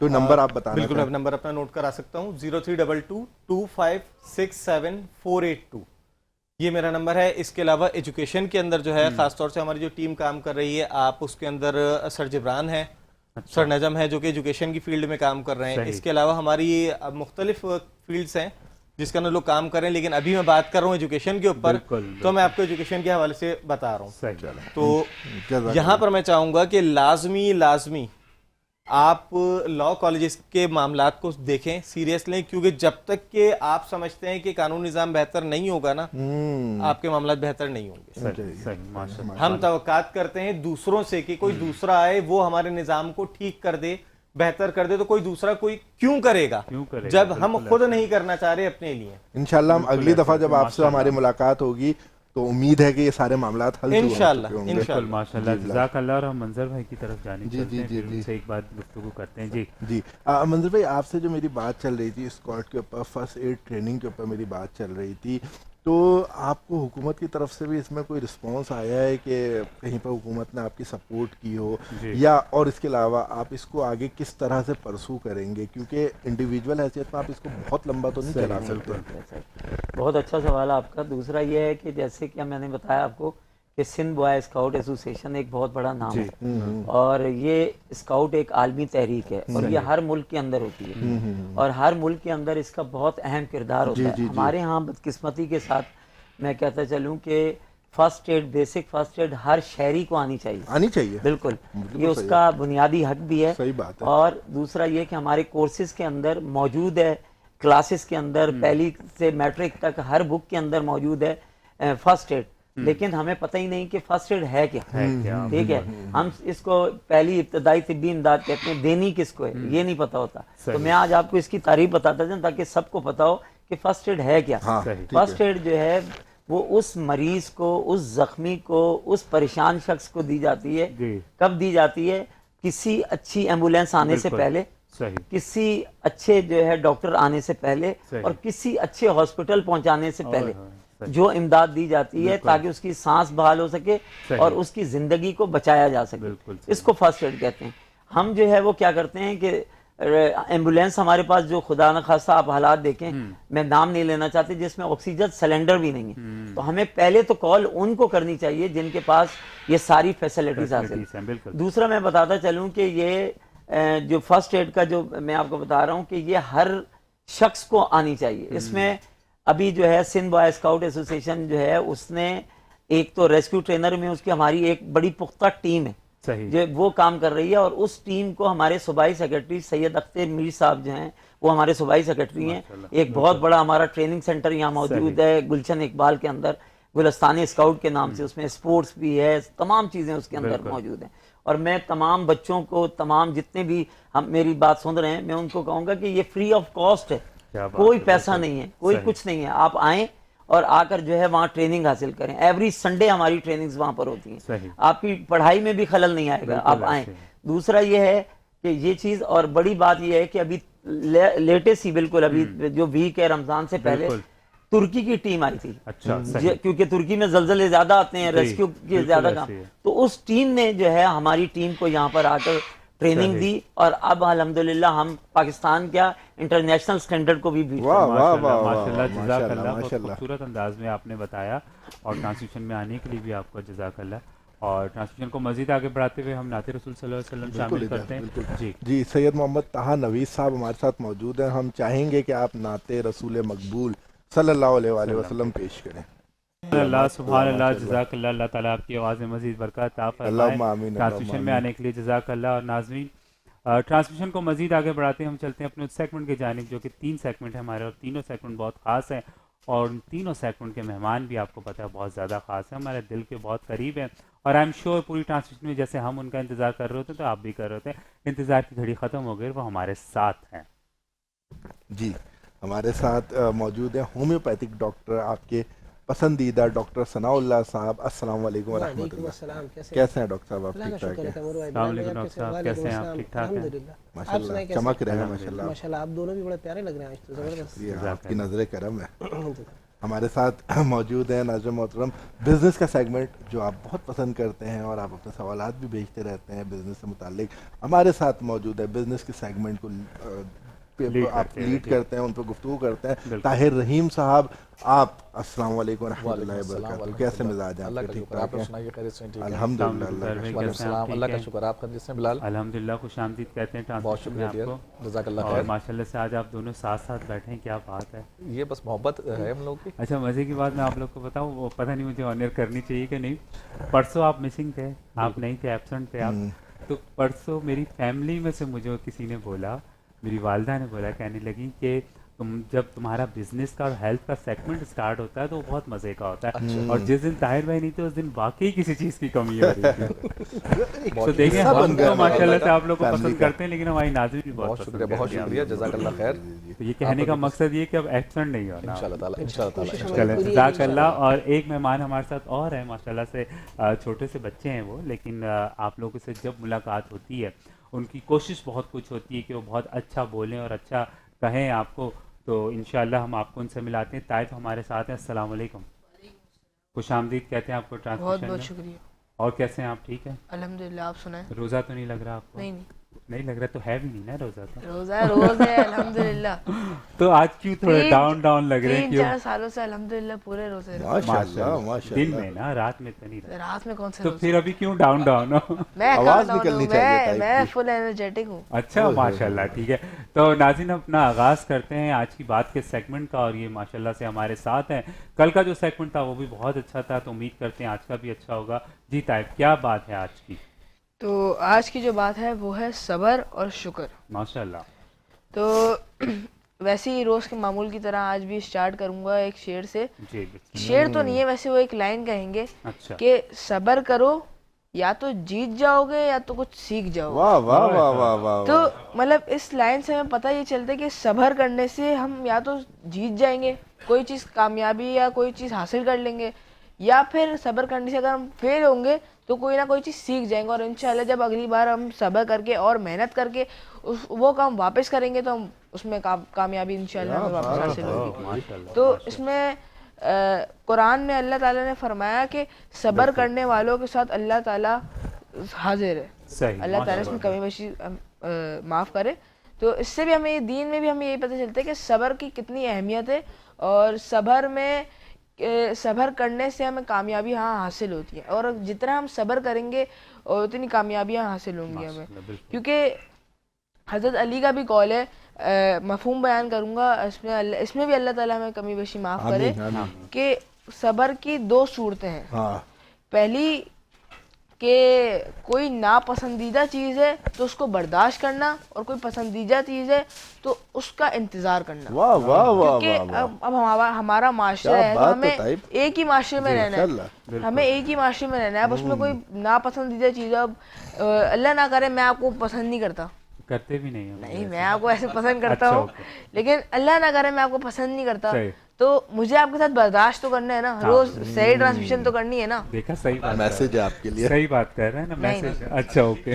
کوئی نمبر آپ بتانا. بالکل, میں نمبر اپنا نوٹ کرا سکتا ہوں, 032225674882. یہ میرا نمبر ہے. اس کے علاوہ ایجوکیشن کے اندر جو ہے, خاص طور سے ہماری جو ٹیم کام کر رہی ہے, آپ اس کے اندر سر جبران ہے, سر نجم ہے, جو کہ ایجوکیشن کی فیلڈ میں کام کر رہے ہیں. اس کے علاوہ ہماری مختلف فیلڈز ہیں جس کے اندر لوگ کام کر رہے ہیں, لیکن ابھی میں بات کر رہا ہوں ایجوکیشن کے اوپر, تو میں آپ کو ایجوکیشن کے حوالے سے بتا رہا ہوں. تو یہاں پر میں چاہوں گا کہ لازمی آپ لاء کالجز کے معاملات کو دیکھیں, سیریس لیں, کیونکہ جب تک کہ آپ سمجھتے ہیں کہ قانون نظام بہتر نہیں ہوگا نا, آپ کے معاملات بہتر نہیں ہوں گے. ہم توقعات کرتے ہیں دوسروں سے کہ کوئی دوسرا آئے, وہ ہمارے نظام کو ٹھیک کر دے, بہتر کر دے. تو کوئی دوسرا کوئی کیوں کرے گا جب ہم خود نہیں کرنا چاہ رہے اپنے لیے. انشاءاللہ ہم اگلی دفعہ جب آپ سے ہماری ملاقات ہوگی تو امید ہے کہ یہ سارے معاملات حل انشاءاللہ. ماشاءاللہ, جزاک اللہ. اور ہم منظر بھائی کی طرف جانے چلتے ہیں, پھر ان سے ایک بات گفتگو کرتے ہیں. جی منظر بھائی, آپ سے جو میری بات چل رہی تھی اسکواڈ کے اوپر, فرسٹ ایڈ ٹریننگ کے اوپر میری بات چل رہی تھی, تو آپ کو حکومت کی طرف سے بھی اس میں کوئی رسپانس آیا ہے کہ کہیں پر حکومت نے آپ کی سپورٹ کی ہو, یا اور اس کے علاوہ آپ اس کو آگے کس طرح سے پرسو کریں گے, کیونکہ انڈیویجول حیثیت میں آپ اس کو بہت لمبا تو نہیں چلا سکتے. بہت اچھا سوال ہے آپ کا. دوسرا یہ ہے کہ جیسے کہ میں نے بتایا آپ کو کہ سندھ بوائے اسکاؤٹ ایسوسیشن ایک بہت بڑا نام ہے, اور یہ اسکاؤٹ ایک عالمی تحریک ہے, اور یہ ہر ملک کے اندر ہوتی ہے, اور ہر ملک کے اندر اس کا بہت اہم کردار ہوتا ہے. ہمارے ہاں بدقسمتی کے ساتھ میں کہتا چلوں کہ first aid, basic first aid ہر شہری کو آنی چاہیے. بالکل, یہ اس کا بنیادی حق بھی ہے. اور دوسرا یہ کہ ہمارے کورسز کے اندر موجود ہے, کلاسز کے اندر پہلی سے میٹرک تک ہر بک کے اندر موجود ہے فرسٹ ایڈ, لیکن ہمیں پتہ ہی نہیں کہ فرسٹ ایڈ ہے کیا. ٹھیک ہے, ہم اس کو پہلی ابتدائی طبی امداد کہتے ہیں, دینی کس کو ہے یہ نہیں پتا ہوتا. تو میں آج آپ کو اس کی تعریف بتاتا ہوں تاکہ سب کو پتا ہو کہ فرسٹ ایڈ ہے کیا. فرسٹ ایڈ جو ہے وہ اس مریض کو, اس زخمی کو, اس پریشان شخص کو دی جاتی ہے. کب دی جاتی ہے؟ کسی اچھی ایمبولینس آنے سے پہلے, کسی اچھے جو ہے ڈاکٹر آنے سے پہلے, اور کسی اچھے ہاسپٹل پہنچانے سے پہلے. جو امداد دی جاتی ہے تاکہ اس کی سانس بحال ہو سکے اور اس کی زندگی کو بچایا جا سکے، اس کو فرسٹ ایڈ کہتے ہیں۔ ہم جو ہے وہ کیا کرتے ہیں کہ ایمبولینس ہمارے پاس جو خدا نخواستہ آپ حالات دیکھیں، میں نام نہیں لینا چاہتی، جس میں آکسیجن سلنڈر بھی نہیں ہے، تو ہمیں پہلے تو کال ان کو کرنی چاہیے جن کے پاس یہ ساری فیسلٹیز حاصل ہیں۔ دوسرا میں بتاتا چلوں کہ یہ جو فرسٹ ایڈ کا جو میں آپ کو بتا رہا ہوں کہ یہ ہر شخص کو آنی چاہیے۔ اس میں ابھی جو ہے سندھ بوائے اسکاؤٹ ایسوسیشن جو ہے اس نے ایک تو ریسکیو ٹرینر میں اس کی ہماری ایک بڑی پختہ ٹیم ہے جو وہ کام کر رہی ہے، اور اس ٹیم کو ہمارے صوبائی سیکرٹری سید اختر میر صاحب جو ہیں وہ ہمارے صوبائی سیکرٹری ہیں۔ ایک بہت بڑا ہمارا ٹریننگ سینٹر یہاں موجود ہے گلشن اقبال کے اندر، گلستان اسکاؤٹ کے نام سے، اس میں اسپورٹس بھی ہے، تمام چیزیں اس کے اندر موجود ہیں۔ اور میں تمام بچوں کو، تمام جتنے بھی ہم میری بات سن رہے ہیں، میں ان کو کہوں گا کہ یہ فری آف کاسٹ ہے، کوئی پیسہ نہیں ہے، کوئی کچھ نہیں ہے، آپ آئیں اور آ کر جو ہے وہاں ٹریننگ حاصل کریں۔ ایوری سنڈے ہماری ٹریننگز وہاں پر ہوتی ہیں، آپ کی پڑھائی میں بھی خلل نہیں آئے گا، آپ آئیں۔ دوسرا یہ ہے کہ یہ چیز، اور بڑی بات یہ ہے کہ ابھی لیٹسٹ ہی بالکل ابھی جو ویک ہے رمضان سے پہلے ترکی کی ٹیم آئی تھی، کیونکہ ترکی میں زلزلے زیادہ آتے ہیں، ریسکیو کے زیادہ کام، تو اس ٹیم نے جو ہے ہماری ٹیم کو یہاں پر آ کر ٹریننگ دی، اور اب الحمدللہ ہم پاکستان کیا انٹرنیشنل سٹینڈرڈ کو بھی ماشاءاللہ، جزاک اللہ، بہت خوبصورت انداز میں آپ نے بتایا، اور ٹرانسلیشن میں آنے کے لیے بھی آپ کو جزاک اللہ۔ اور ٹرانسلیشن کو مزید آگے بڑھاتے ہوئے ہم نعت رسول صلی اللہ علیہ وسلم شامل کرتے ہیں۔ جی سید محمد طاہر نوید صاحب ہمارے ساتھ موجود ہیں، ہم چاہیں گے کہ آپ نعت رسول مقبول صلی اللہ علیہ وآلہ وسلم پیش کریں۔ اللہ سبحان اللہ، جزاک اللہ، اللہ تعالیٰ آپ کی آواز میں مزید برکات عطا فرمائے، ٹرانسلیشن میں آنے کے لیے جزاک اللہ۔ اور ناظرین، ٹرانسلیشن کو مزید آگے بڑھاتے ہیں، ہم چلتے ہیں اپنے اس سیگمنٹ کی جانب جو کہ 3 سیگمنٹ ہیں ہمارے، اور تینوں سیگمنٹ بہت خاص ہیں، اور ان تینوں سیگمنٹ کے مہمان بھی آپ کو پتہ ہے بہت زیادہ خاص ہیں، ہمارے دل کے بہت قریب ہیں، اور آئی ایم شیور پوری ٹرانسلیشن میں جیسے ہم ان کا انتظار کر رہے ہوتے ہیں تو آپ بھی کر رہے ہوتے ہیں، انتظار کی گھڑی ختم ہو گئی، وہ ہمارے ساتھ ہیں۔ جی ہمارے ساتھ موجود ہیں ہومیوپیتھک ڈاکٹر، آپ کے پسندیدہ ڈاکٹر ثناء اللہ صاحب۔ السلام علیکم ورحمۃ اللہ، کیسے ہیں ڈاکٹر صاحب؟ آپ ٹھیک ٹھاک ہیں؟ السلام علیکم ڈاکٹر صاحب، کیسے ہیں آپ؟ ٹھیک ٹھاک ہیں ماشاء اللہ، چمک رہے ہیں ماشاء اللہ، آپ دونوں بھی بڑے پیارے لگ رہے ہیں آج تو، زبردست، آپ کی نظر کرم ہے۔ ہمارے ساتھ موجود ہیں ناظرین محترم بزنس کا سیگمنٹ جو آپ بہت پسند کرتے ہیں، اور آپ اپنے سوالات بھی بھیجتے رہتے ہیں بزنس سے متعلق، ہمارے ساتھ موجود ہے بزنس کے سیگمنٹ کو آپ لیڈ کرتے ہیں، ان پہ گفتگو کرتے ہیں، طاہر رحیم صاحب۔ آپ السلام علیکم ورحمۃ اللہ وبرکاتہ، کیسے مزاج ہیں آپ کے؟ ٹھیک ٹھاک ہیں الحمدللہ، اللہ کا شکر۔ آپ خیریت سے بلال؟ الحمدللہ، خوش آمدید کہتے ہیں بہت شکریہ آپ کو، جزاک اللہ اور خیر۔ ماشاءاللہ سے آج آپ دونوں ساتھ ساتھ بیٹھے ہیں، کیا بات ہے، یہ بس محبت ہے ہم لوگ کی۔ اچھا مزے کی بات میں آپ لوگ کو بتاؤں، وہ پتہ نہیں مجھے آنر کرنی چاہیے کہ نہیں، پرسوں آپ مسنگ تھے، آپ نہیں تھے، ایبسنٹ تھے آپ، تو پرسوں میری فیملی میں سے مجھے کسی نے بولا، میری والدہ نے بولا، کہنے لگی کہ جب تمہارا بزنس کا اور ہیلتھ کا سیگمنٹ اسٹارٹ ہوتا ہے تو وہ بہت مزے کا ہوتا ہے، اور جس دن طاہر بھائی نہیں تھے اس دن واقعی کسی چیز کی کمی ہو رہی تھی۔ تو دیکھیں ہم تو ماشاءاللہ سے آپ لوگ کو پسند کرتے ہیں، لیکن ہماری ناظرین بھی بہت شکریہ، بہت شکریہ، جزاک اللہ خیر۔ تو یہ کہنے کا مقصد یہ کہ اب ایبسنٹ نہیں ہونا، انشاءاللہ تعالی، انشاءاللہ تعالی، چلیں جزاک اللہ۔ اور ایک مہمان ہمارے ساتھ اور ہیں ماشاءاللہ سے، چھوٹے سے بچے ہیں وہ، لیکن آپ لوگوں سے جب ملاقات ہوتی ہے ان کی کوشش بہت کچھ ہوتی ہے کہ وہ بہت اچھا بولیں اور اچھا کہیں آپ کو، تو انشاءاللہ ہم آپ کو ان سے ملاتے ہیں۔ طاہر ہمارے ساتھ ہیں، السلام علیکم، خوش آمدید کہتے ہیں آپ کو ٹرانسلیشن میں۔ بہت بہت شکریہ۔ اور کیسے ہیں آپ؟ ٹھیک ہے الحمدللہ، آپ سنائیں؟ روزہ تو نہیں لگ رہا آپ کو؟ نہیں نہیں لگ رہا، تو ہے بھی نہیں نا روزہ، تو روز ہے الحمدللہ۔ تو آج کیوں تھوڑے ڈاؤن لگ رہے ہیں؟ 3-4 سالوں سے الحمدللہ پورے روزے، ماشاءاللہ، دن میں نا، رات میں تو نہیں، رات میں کون سے؟ تو پھر ابھی کیوں ڈاؤن ہو؟ میں آواز نکلنی چاہیے، میں فل انرجیٹک ہوں۔ اچھا ماشاءاللہ، ٹھیک ہے۔ تو ناظرین اپنا آغاز کرتے ہیں آج کی بات کے سیگمنٹ کا، اور یہ ماشاءاللہ سے ہمارے ساتھ ہیں۔ کل کا جو سیگمنٹ تھا وہ بھی بہت اچھا تھا، تو امید کرتے ہیں آج کا بھی اچھا ہوگا۔ جی طائب، کیا بات ہے آج کی؟ تو آج کی جو بات ہے وہ ہے صبر اور شکر، ماشاءاللہ۔ تو ویسے ہی روز کے معمول کی طرح آج بھی اسٹارٹ کروں گا ایک شعر سے۔ شعر تو نہیں ہے ویسے، وہ ایک لائن کہیں گے کہ صبر کرو یا تو جیت جاؤ گے یا تو کچھ سیکھ جاؤ گے۔ واہ واہ واہ واہ واہ۔ تو مطلب اس لائن سے ہمیں پتہ یہ چلتا ہے کہ صبر کرنے سے ہم یا تو جیت جائیں گے، کوئی چیز کامیابی یا کوئی چیز حاصل کر لیں گے، یا پھر صبر کرنے سے اگر ہم فیل ہوں گے تو کوئی نہ کوئی چیز سیکھ جائیں گے، اور انشاءاللہ جب اگلی بار ہم صبر کر کے اور محنت کر کے وہ کام واپس کریں گے تو ہم اس میں کامیابی انشاءاللہ ہمیں واپس حاصل ہوگی۔ تو اس میں قرآن میں اللہ تعالیٰ نے فرمایا کہ صبر کرنے والوں کے ساتھ اللہ تعالیٰ حاضر ہے. اللہ تعالیٰ اس میں کمی بیشی معاف کرے. تو اس سے بھی ہمیں دین میں بھی ہمیں یہی پتہ چلتا ہے کہ صبر کی کتنی اہمیت ہے, اور صبر کرنے سے ہمیں کامیابی حاصل ہوتی ہے, اور جتنا ہم صبر کریں گے اور اتنی کامیابیاں حاصل ہوں گی ہمیں. کیونکہ حضرت علی کا بھی قول ہے, مفہوم بیان کروں گا, اس میں بھی اللہ تعالیٰ ہمیں کمی بیشی معاف کرے, کہ صبر کی 2 صورتیں ہیں. پہلی کہ کوئی ناپسندیدہ چیز ہے تو اس کو برداشت کرنا, اور کوئی پسندیدہ چیز ہے تو اس کا انتظار کرنا. کیونکہ اب ہمارا معاشرہ ہے تو ہمیں ایک ہی معاشرے میں رہنا ہے, ہمیں ایک ہی معاشرے میں رہنا ہے. اب اس میں کوئی ناپسندیدہ چیز ہے, اب اللہ نہ کرے میں آپ کو پسند نہیں کرتا, کرتے بھی نہیں, میں آپ کو ایسے پسند کرتا ہوں, لیکن اللہ نہ کرے میں آپ کو پسند نہیں کرتا, تو مجھے آپ کے ساتھ برداشت تو کرنا ہے نا, روز صحیح ٹرانسمیشن تو کرنی ہے نا. دیکھا صحیح بات, میسج ہے آپ کے لیے, صحیح بات کہہ رہے ہیں نا, میسج. اچھا اوکے,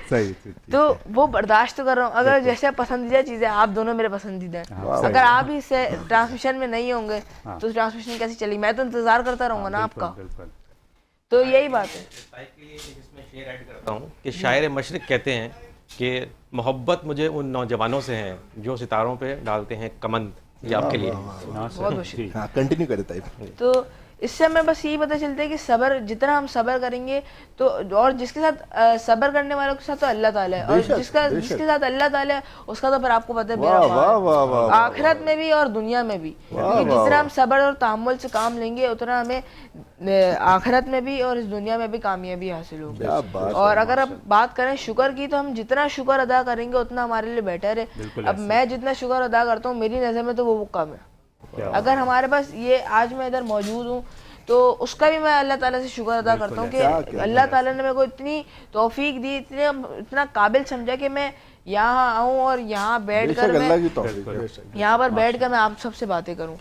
صحیح. تو وہ برداشت تو کر رہا ہوں. اگر جیسے پسندیدہ چیزیں, آپ دونوں میرے پسندیدہ ہیں, اگر آپ ہی سے ٹرانسمیشن میں نہیں ہوں گے تو ٹرانسمیشن کیسی چلی؟ میں تو انتظار کرتا رہوں گا نا آپ کا. تو یہی بات ہے کہ شاعر مشرق کہتے ہیں کہ محبت مجھے ان نوجوانوں سے ہے جو ستاروں پہ ڈالتے ہیں کمند. یہ آپ کے لیے بہت شکریہ. کنٹینیو کرے طیب. تو اس سے ہمیں بس یہی پتہ چلتا ہے کہ صبر, جتنا ہم صبر کریں گے تو, اور جس کے ساتھ صبر کرنے والوں کے ساتھ تو اللہ تعالیٰ ہے, اور جس کے ساتھ اللہ تعالیٰ ہے اس کا تو پھر آپ کو پتہ ہے میرا آخرت میں بھی اور دنیا میں بھی. کیونکہ جتنا ہم صبر اور تحمل سے کام لیں گے اتنا ہمیں آخرت میں بھی اور اس دنیا میں بھی کامیابی حاصل ہوگی. اور اگر اب بات کریں شکر کی, تو ہم جتنا شکر ادا کریں گے اتنا ہمارے لیے بیٹر ہے. اب میں جتنا شکر ادا کرتا ہوں میری نظر میں تو وہ کم ہے. اگر ہمارے پاس یہ آج میں ادھر موجود ہوں تو اس کا بھی میں اللہ تعالیٰ سے شکر ادا کرتا ہوں کہ اللہ تعالیٰ نے میرے کو اتنی توفیق دی, اتنا قابل سمجھا کہ میں یہاں آؤں اور یہاں بیٹھ کر میں آپ سب سے باتیں کروں.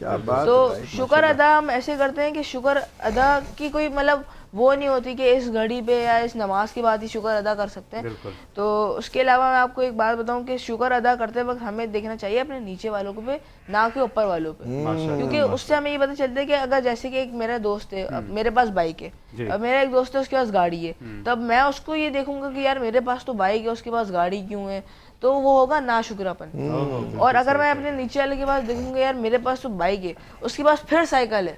تو شکر ادا ہم ایسے کرتے ہیں کہ شکر ادا کی کوئی مطلب وہ نہیں ہوتی کہ اس گھڑی پہ یا اس نماز کے بعد ہی شکر ادا کر سکتے ہیں. تو اس کے علاوہ میں آپ کو ایک بات بتاؤں کہ شکر ادا کرتے وقت ہمیں دیکھنا چاہیے اپنے نیچے والوں کو پہ, نہ کہ اوپر والوں پہ. کیونکہ اس سے ہمیں یہ پتہ چلتا ہے کہ اگر جیسے کہ ایک میرا دوست ہے, میرے پاس بائک ہے, اب میرا ایک دوست ہے اس کے پاس گاڑی ہے, تب میں اس کو یہ دیکھوں گا کہ یار میرے پاس تو بائک ہے اس کے پاس گاڑی کیوں ہے, تو وہ ہوگا ناشکراپن. اور اگر میں اپنے نیچے والے کے پاس دیکھوں گا یار میرے پاس تو بائک ہے اس کے پاس پھر سائیکل ہے,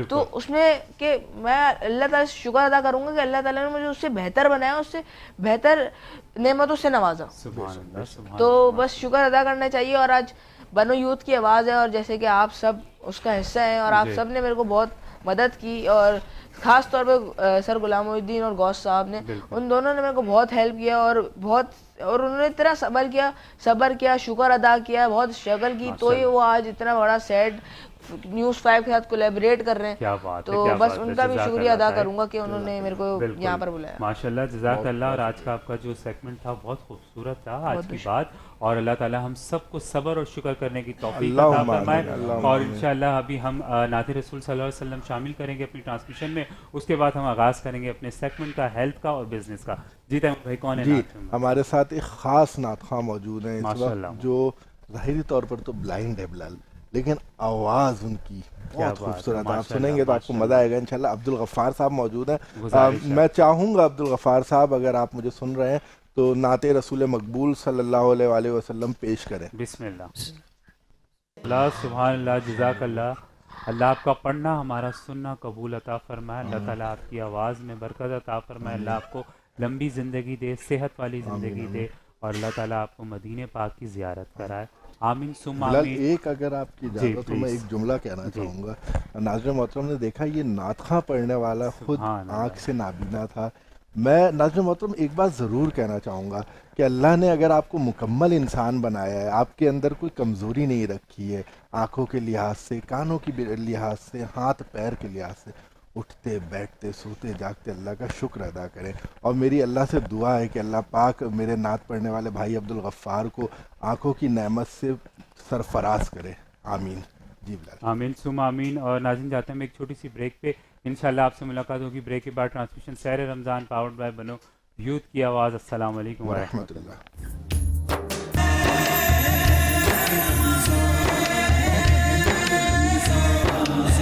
تو اس میں کہ میں اللہ تعالیٰ سے شکر ادا کروں گا کہ اللہ تعالیٰ نے مجھے اس سے بہتر بنایا, اس سے بہتر نعمتوں سے نوازا. تو بس شکر ادا کرنا چاہیے. اور آج بنو یوتھ کی آواز ہے, اور جیسے کہ آپ سب اس کا حصہ ہیں, اور آپ سب نے میرے کو بہت مدد کی, اور خاص طور پہ سر غلام محی الدین اور غوث صاحب نے, ان دونوں نے میرے کو بہت ہیلپ کیا, اور انہوں نے اتنا صبر کیا, شکر ادا کیا, بہت اسٹرگل کی, تو یہ وہ آج اتنا بڑا سیٹ نیوز 5 کے ساتھ کولیبریٹ کر رہے ہیں. تو بس ان کا بھی شکریہ ادا کروں گا کہ انہوں نے میرے کو یہاں پر بلایا. ماشاءاللہ, جزاک اللہ. اور آج کا آپ کا جو سیگمنٹ تھا بہت خوبصورت تھا آج کی بات, اور اللہ تعالیٰ ہم سب کو صبر اور شکر کرنے کی توفیق عطا فرمائے. اور انشاءاللہ ابھی ہم نعت رسول صلی اللہ علیہ وسلم شامل کریں گے اپنی ٹرانسمیشن میں, اس کے بعد ہم آغاز کریں گے اپنے سیگمنٹ کا, ہیلتھ کا اور بزنس کا. جی تیمور بھائی کون ہے؟ جی ہمارے ساتھ ایک خاص نعت خواں موجود ہیں اس وقت, جو ظاہری طور پر تو بلائنڈ ہے بلال, لیکن آواز ان کی بہت خوبصورت ہے. آپ سنیں گے تو آپ کو مزہ آئے گا انشاءاللہ. عبدالغفار صاحب موجود ہیں. میں چاہوں گا عبدالغفار صاحب اگر آپ مجھے سن رہے ہیں تو نعت رسول مقبول صلی اللہ علیہ وآلہ وسلم پیش کریں. بسم اللہ. اللہ سبحان اللہ, جزاک اللہ. اللہ آپ کا پڑھنا ہمارا سننا قبول عطا فرمائے. اللہ تعالیٰ آپ کی آواز میں برکت عطا فرمائے. اللہ آپ کو لمبی زندگی دے, صحت والی زندگی دے, اور اللہ تعالیٰ آپ کو مدینہ پاک کی زیارت کرائے. آمین ثم آمین. ایک اگر آپ کی اجازت ہو میں ایک جملہ کہنا چاہوں گا. ناظرین محترم نے دیکھا یہ نعت خواں پڑھنے والا خود آنکھ سے نابینا تھا. میں ناظرین محترم ایک بات ضرور کہنا چاہوں گا کہ اللہ نے اگر آپ کو مکمل انسان بنایا ہے, آپ کے اندر کوئی کمزوری نہیں رکھی ہے, آنکھوں کے لحاظ سے, کانوں کی لحاظ سے, ہاتھ پیر کے لحاظ سے, اٹھتے بیٹھتے سوتے جاگتے اللہ کا شکر ادا کریں. اور میری اللہ سے دعا ہے کہ اللہ پاک میرے نعت پڑھنے والے بھائی عبدالغفار کو آنکھوں کی نعمت سے سرفراز کرے. آمین. جی بلال. آمین ثم آمین. اور ناظرین جاتے ہیں ایک چھوٹی سی بریک پہ, انشاءاللہ آپ سے ملاقات ہوگی بریک کے بعد. Transmission Sehar Ramzan powered by بنو یوتھ کی آواز. السلام علیکم ورحمۃ اللہ. رمضان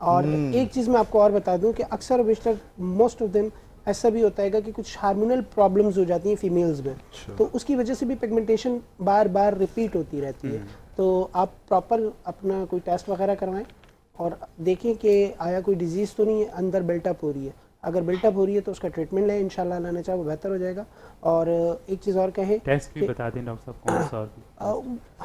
اور ایک چیز میں آپ کو اور بتا دوں کہ اکثر و بیشتر موسٹ آف دیم ایسا بھی ہوتا ہے کہ کچھ ہارمونل پرابلمز ہو جاتی ہیں فیمیلز میں, تو اس کی وجہ سے بھی پیگمنٹیشن بار بار ریپیٹ ہوتی رہتی ہے. تو آپ پراپر اپنا کوئی ٹیسٹ وغیرہ کروائیں اور دیکھیں کہ آیا کوئی ڈیزیز تو نہیں ہے, اندر بلٹ اپ ہو رہی ہے. اگر بلٹ اپ ہو رہی ہے تو اس کا ٹریٹمنٹ لیں, انشاءاللہ اللہ نے چاہا وہ بہتر ہو جائے گا. اور ایک چیز اور کہیں, ٹیسٹ بھی بتا دیں ڈاکٹر صاحب کون سا.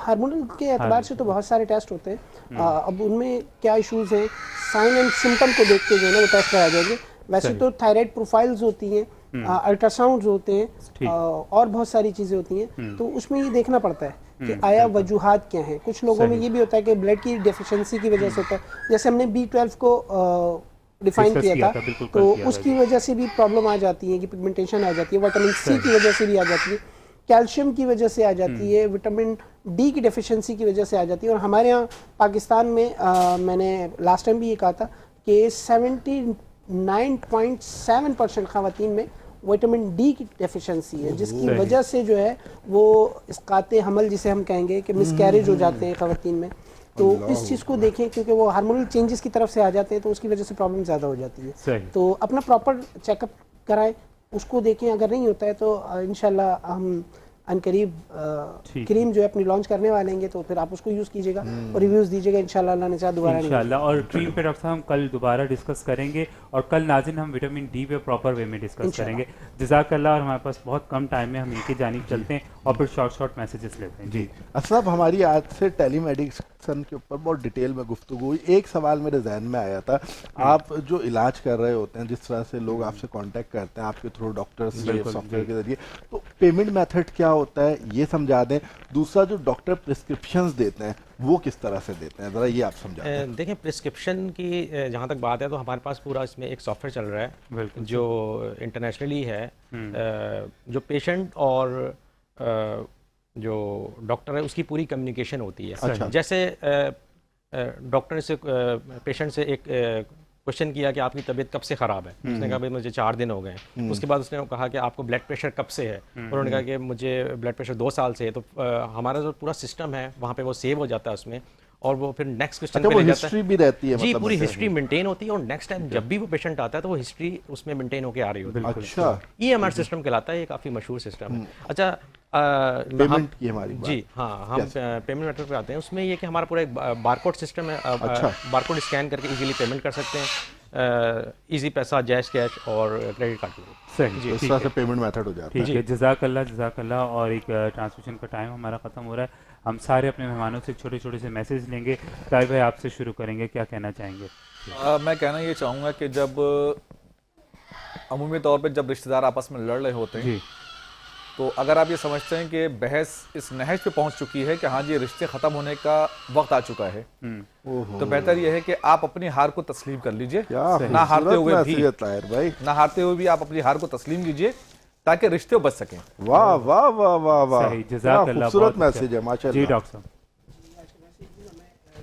ہارمونل کے اعتبار سے تو بہت سارے ٹیسٹ ہوتے ہیں. اب ان میں کیا ایشوز ہیں, سائن اینڈ سمٹم کو دیکھ کے جو ہے نا وہ ٹیسٹ کرایا جائے گا. ویسے تو تھائرائڈ پروفائلز ہوتی ہیں, الٹرا ساؤنڈز ہوتے ہیں, اور بہت ساری چیزیں ہوتی ہیں. تو اس میں یہ دیکھنا پڑتا ہے کہ آیا وجوہات کیا ہیں. کچھ لوگوں میں یہ بھی ہوتا ہے کہ بلڈ کی ڈیفیشنسی کی وجہ سے ہوتا ہے, جیسے ہم نے B12 کو ڈیفائن کیا تھا, تو اس کی وجہ سے بھی پرابلم آ جاتی ہے کہ پگمنٹیشن آ جاتی ہے. وٹامن سی کی وجہ سے بھی آ جاتی ہے, کیلشیم کی وجہ سے آ جاتی ہے, وٹامن ڈی کی ڈیفیشنسی کی وجہ سے آ جاتی ہے. اور ہمارے یہاں پاکستان میں میں نے لاسٹ ٹائم بھی یہ کہا تھا کہ 79.7% خواتین میں وٹامن ڈی کی ڈیفیشنسی ہے, جس کی وجہ سے جو ہے وہ اسقاط حمل جسے ہم کہیں گے کہ مس کیریج ہو جاتے ہیں خواتین میں. تو اس چیز کو دیکھیں کیونکہ وہ ہارمونل چینجز کی طرف سے آ جاتے ہیں, تو اس کی وجہ سے پرابلم زیادہ ہو جاتی ہے. تو اپنا پراپر چیک اپ کرائیں, اس کو دیکھیں. اگر نہیں ہوتا ہے تو انشاءاللہ ہم ان قریب کریم جو ہے اپنی لانچ کرنے والے ہیں, تو پھر آپ اس کو یوز کیجیے گا اور ریویوز دیجیے گا. انشاءاللہ اللہ نے چاہا دوبارہ انشاءاللہ. اور کریم پہ ڈاکٹر صاحب ہم کل دوبارہ ڈسکس کریں گے, اور کل ناظرین ہم وٹامن ڈی پہ پراپر وے میں ڈسکس کریں گے. جزاک اللہ. اور ہمارے پاس بہت کم ٹائم ہے, ہم ان کی جانب چلتے ہیں اور پھر شارٹ میسیجز لیتے ہیں. جی صاحب, ہماری آج سے ٹیلی میڈیسن کے اوپر بہت ڈیٹیل میں گفتگو ہوئی. ایک سوال میرے ذہن میں آیا تھا, آپ جو علاج کر رہے ہوتے ہیں, جس طرح سے لوگ آپ سے کانٹیکٹ کرتے ہیں آپ کے تھرو ڈاکٹرس سافٹ ویئر کے ذریعے, تو پیمنٹ میتھڈ کیا ہوتا ہے یہ سمجھا دیں. دوسرا جو ڈاکٹر پرسکرپشنز دیتے ہیں وہ کس طرح سے دیتے ہیں, ذرا یہ آپ سمجھا دیں. دیکھیں, پرسکرپشن کی جہاں تک بات ہے تو ہمارے پاس پورا اس میں ایک سافٹ ویئر چل رہا ہے جو انٹرنیشنلی ہے. جو پیشنٹ اور جو ڈاکٹر ہے اس کی پوری کمیونیکیشن ہوتی ہے. جیسے ڈاکٹر سے پیشنٹ سے ایک کوشچن کیا کہ آپ کی طبیعت کب سے خراب ہے, اس نے کہا بھائی مجھے 4 دن ہو گئے. اس کے بعد اس نے کہا کہ آپ کو بلڈ پریشر کب سے ہے, انہوں نے کہا کہ مجھے بلڈ پریشر 2 سال سے ہے. تو ہمارا جو پورا سسٹم ہے وہاں پہ وہ سیو ہو جاتا ہے اس میں, اور وہ پھر نیکسٹ کوشچن پہ لے جاتا ہے. بھی رہتی ہے, جی پوری ہسٹری مینٹین ہوتی ہے, اور نیکسٹ ٹائم جب بھی وہ پیشنٹ آتا ہے تو وہ ہسٹری اس میں مینٹین ہو کے آ رہی ہوتی ہے. اچھا, یہ ہمارا سسٹم کہلاتا ہے, یہ کافی مشہور سسٹم ہے. اچھا, پیمنٹ کی ہماری جی ہاں, ہم پیمنٹ میتھڈ پہ آتے ہیں. اس میں یہ کہ ہمارا پورا ایک بارکوڈ سسٹم ہے. بارکوڈ اسکین کر کے ایزیلی پیمنٹ کر سکتے ہیں, ایزی پیسہ, جیش کیش اور کریڈٹ کارڈ. صحیح, اس طرح سے پیمنٹ میتھڈ ہو جاتا ہے. ٹھیک ہے, جزاک اللہ, جزاک اللہ. اور ایک ٹرانسمیشن کا ٹائم ہمارا ختم ہو رہا ہے. ہم سارے اپنے مہمانوں سے چھوٹے چھوٹے سے میسیج لیں گے. طاہر بھائی آپ سے شروع کریں گے, کیا کہنا چاہیں گے؟ میں کہنا یہ چاہوں گا کہ جب عمومی طور پہ جب رشتہ دار آپس میں لڑ رہے ہوتے ہیں, تو اگر آپ یہ سمجھتے ہیں کہ بحث اس نہج پہ پہنچ چکی ہے کہ ہاں جی رشتے ختم ہونے کا وقت آ چکا ہے, تو بہتر یہ ہے کہ آپ اپنی ہار کو تسلیم کر لیجئے. نہ ہارتے ہوئے بھی آپ اپنی ہار کو تسلیم کیجئے تاکہ رشتے بچ سکیں. واہ واہ واہ واہ واہ, جزاک اللہ, خوبصورت میسج ہے, ماشاءاللہ. جی ڈاکٹر صاحب,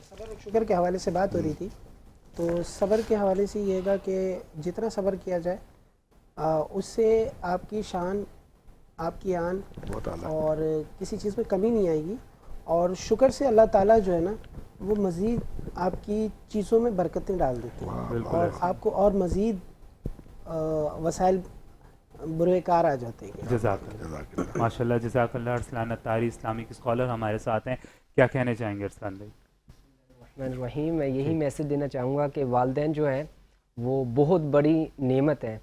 صبر اور شکر کے حوالے سے بات ہو رہی تھی, تو صبر کے حوالے سے یہ گا کہ جتنا صبر کیا جائے اس سے آپ کی شان, آپ کی آن اور کسی چیز میں کمی نہیں آئے گی. اور شکر سے اللہ تعالیٰ جو ہے نا وہ مزید آپ کی چیزوں میں برکتیں ڈال دیتے ہیں, اور آپ کو اور مزید وسائل برے کار آ جاتے ہیں. جزاک اللہ, ماشاء اللہ, جزاک اللہ. ارسلان اتاری اسلامک اسکالر ہمارے ساتھ ہیں, کیا کہنا چاہیں گے ارسلان بھائی؟ الرحیم, میں یہی میسج دینا چاہوں گا کہ والدین جو ہیں وہ بہت بڑی نعمت ہے.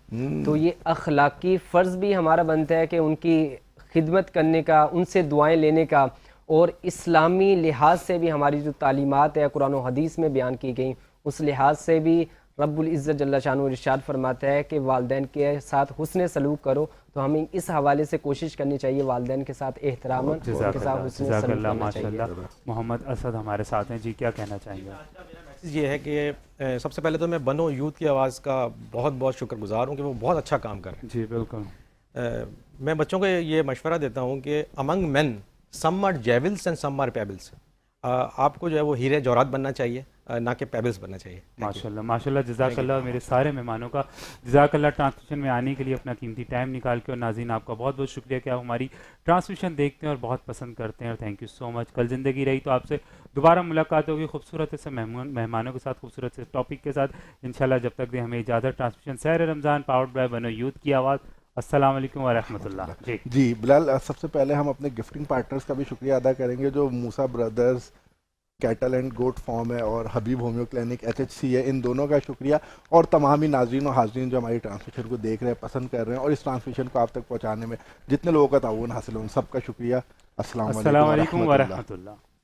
تو یہ اخلاقی فرض بھی ہمارا بنتا ہے کہ ان کی خدمت کرنے کا, ان سے دعائیں لینے کا, اور اسلامی لحاظ سے بھی ہماری جو تعلیمات ہے قرآن و حدیث میں بیان کی گئیں اس لحاظ سے بھی رب العزت جل شانہ ارشاد فرماتا ہے کہ والدین کے ساتھ حسن سلوک کرو. تو ہمیں اس حوالے سے کوشش کرنی چاہیے والدین کے ساتھ احترام کے ساتھ حسن سلوک کرنا چاہیے. محمد اسد ہمارے ساتھ ہیں, جی کیا کہنا چاہیں گے؟ یہ ہے کہ سب سے پہلے تو میں بنو یوتھ کی آواز کا بہت بہت شکر گزار ہوں کہ وہ بہت اچھا کام کر رہے ہیں. جی بالکل. میں بچوں کو یہ مشورہ دیتا ہوں کہ among men some are jewels and some are pebbles. آپ کو جو ہے وہ ہیرے جوہرات بننا چاہیے، نہ کہ پیبلز بننا چاہیے. ماشاءاللہ ماشاءاللہ، جزاک اللہ میرے سارے مہمانوں کا، جزاک اللہ ٹرانسمیشن میں آنے کے لیے اپنا قیمتی ٹائم نکال کے. اور ناظرین آپ کا بہت بہت شکریہ کہ آپ ہماری ٹرانسمیشن دیکھتے ہیں اور بہت پسند کرتے ہیں، اور تھینک یو سو مچ. کل زندگی رہی تو آپ سے دوبارہ ملاقات ہوگی خوبصورت سے مہمانوں کے ساتھ، خوبصورت سے ٹاپک کے ساتھ انشاءاللہ. جب تک دیں ہمیں اجازت. Transmission Sehar Ramzan powered by بنو یوتھ کی آواز. السلام علیکم ورحمۃ اللہ. جی بلال، سب سے پہلے ہم اپنے گفٹنگ پارٹنرز کا بھی شکریہ ادا کریں گے، جو Musa brothers cattle and goat farm ہے اور حبیب ہومیو کلینک HHC ہے. ان دونوں کا شکریہ، اور تمام ہی ناظرین و حاضرین جو ہماری ٹرانسمیشن کو دیکھ رہے ہیں، پسند کر رہے ہیں، اور اس ٹرانسمیشن کو آپ تک پہنچانے میں جتنے لوگوں کا تعاون حاصل ہو، ان سب کا شکریہ. السلام علیکم ورحمۃ اللہ.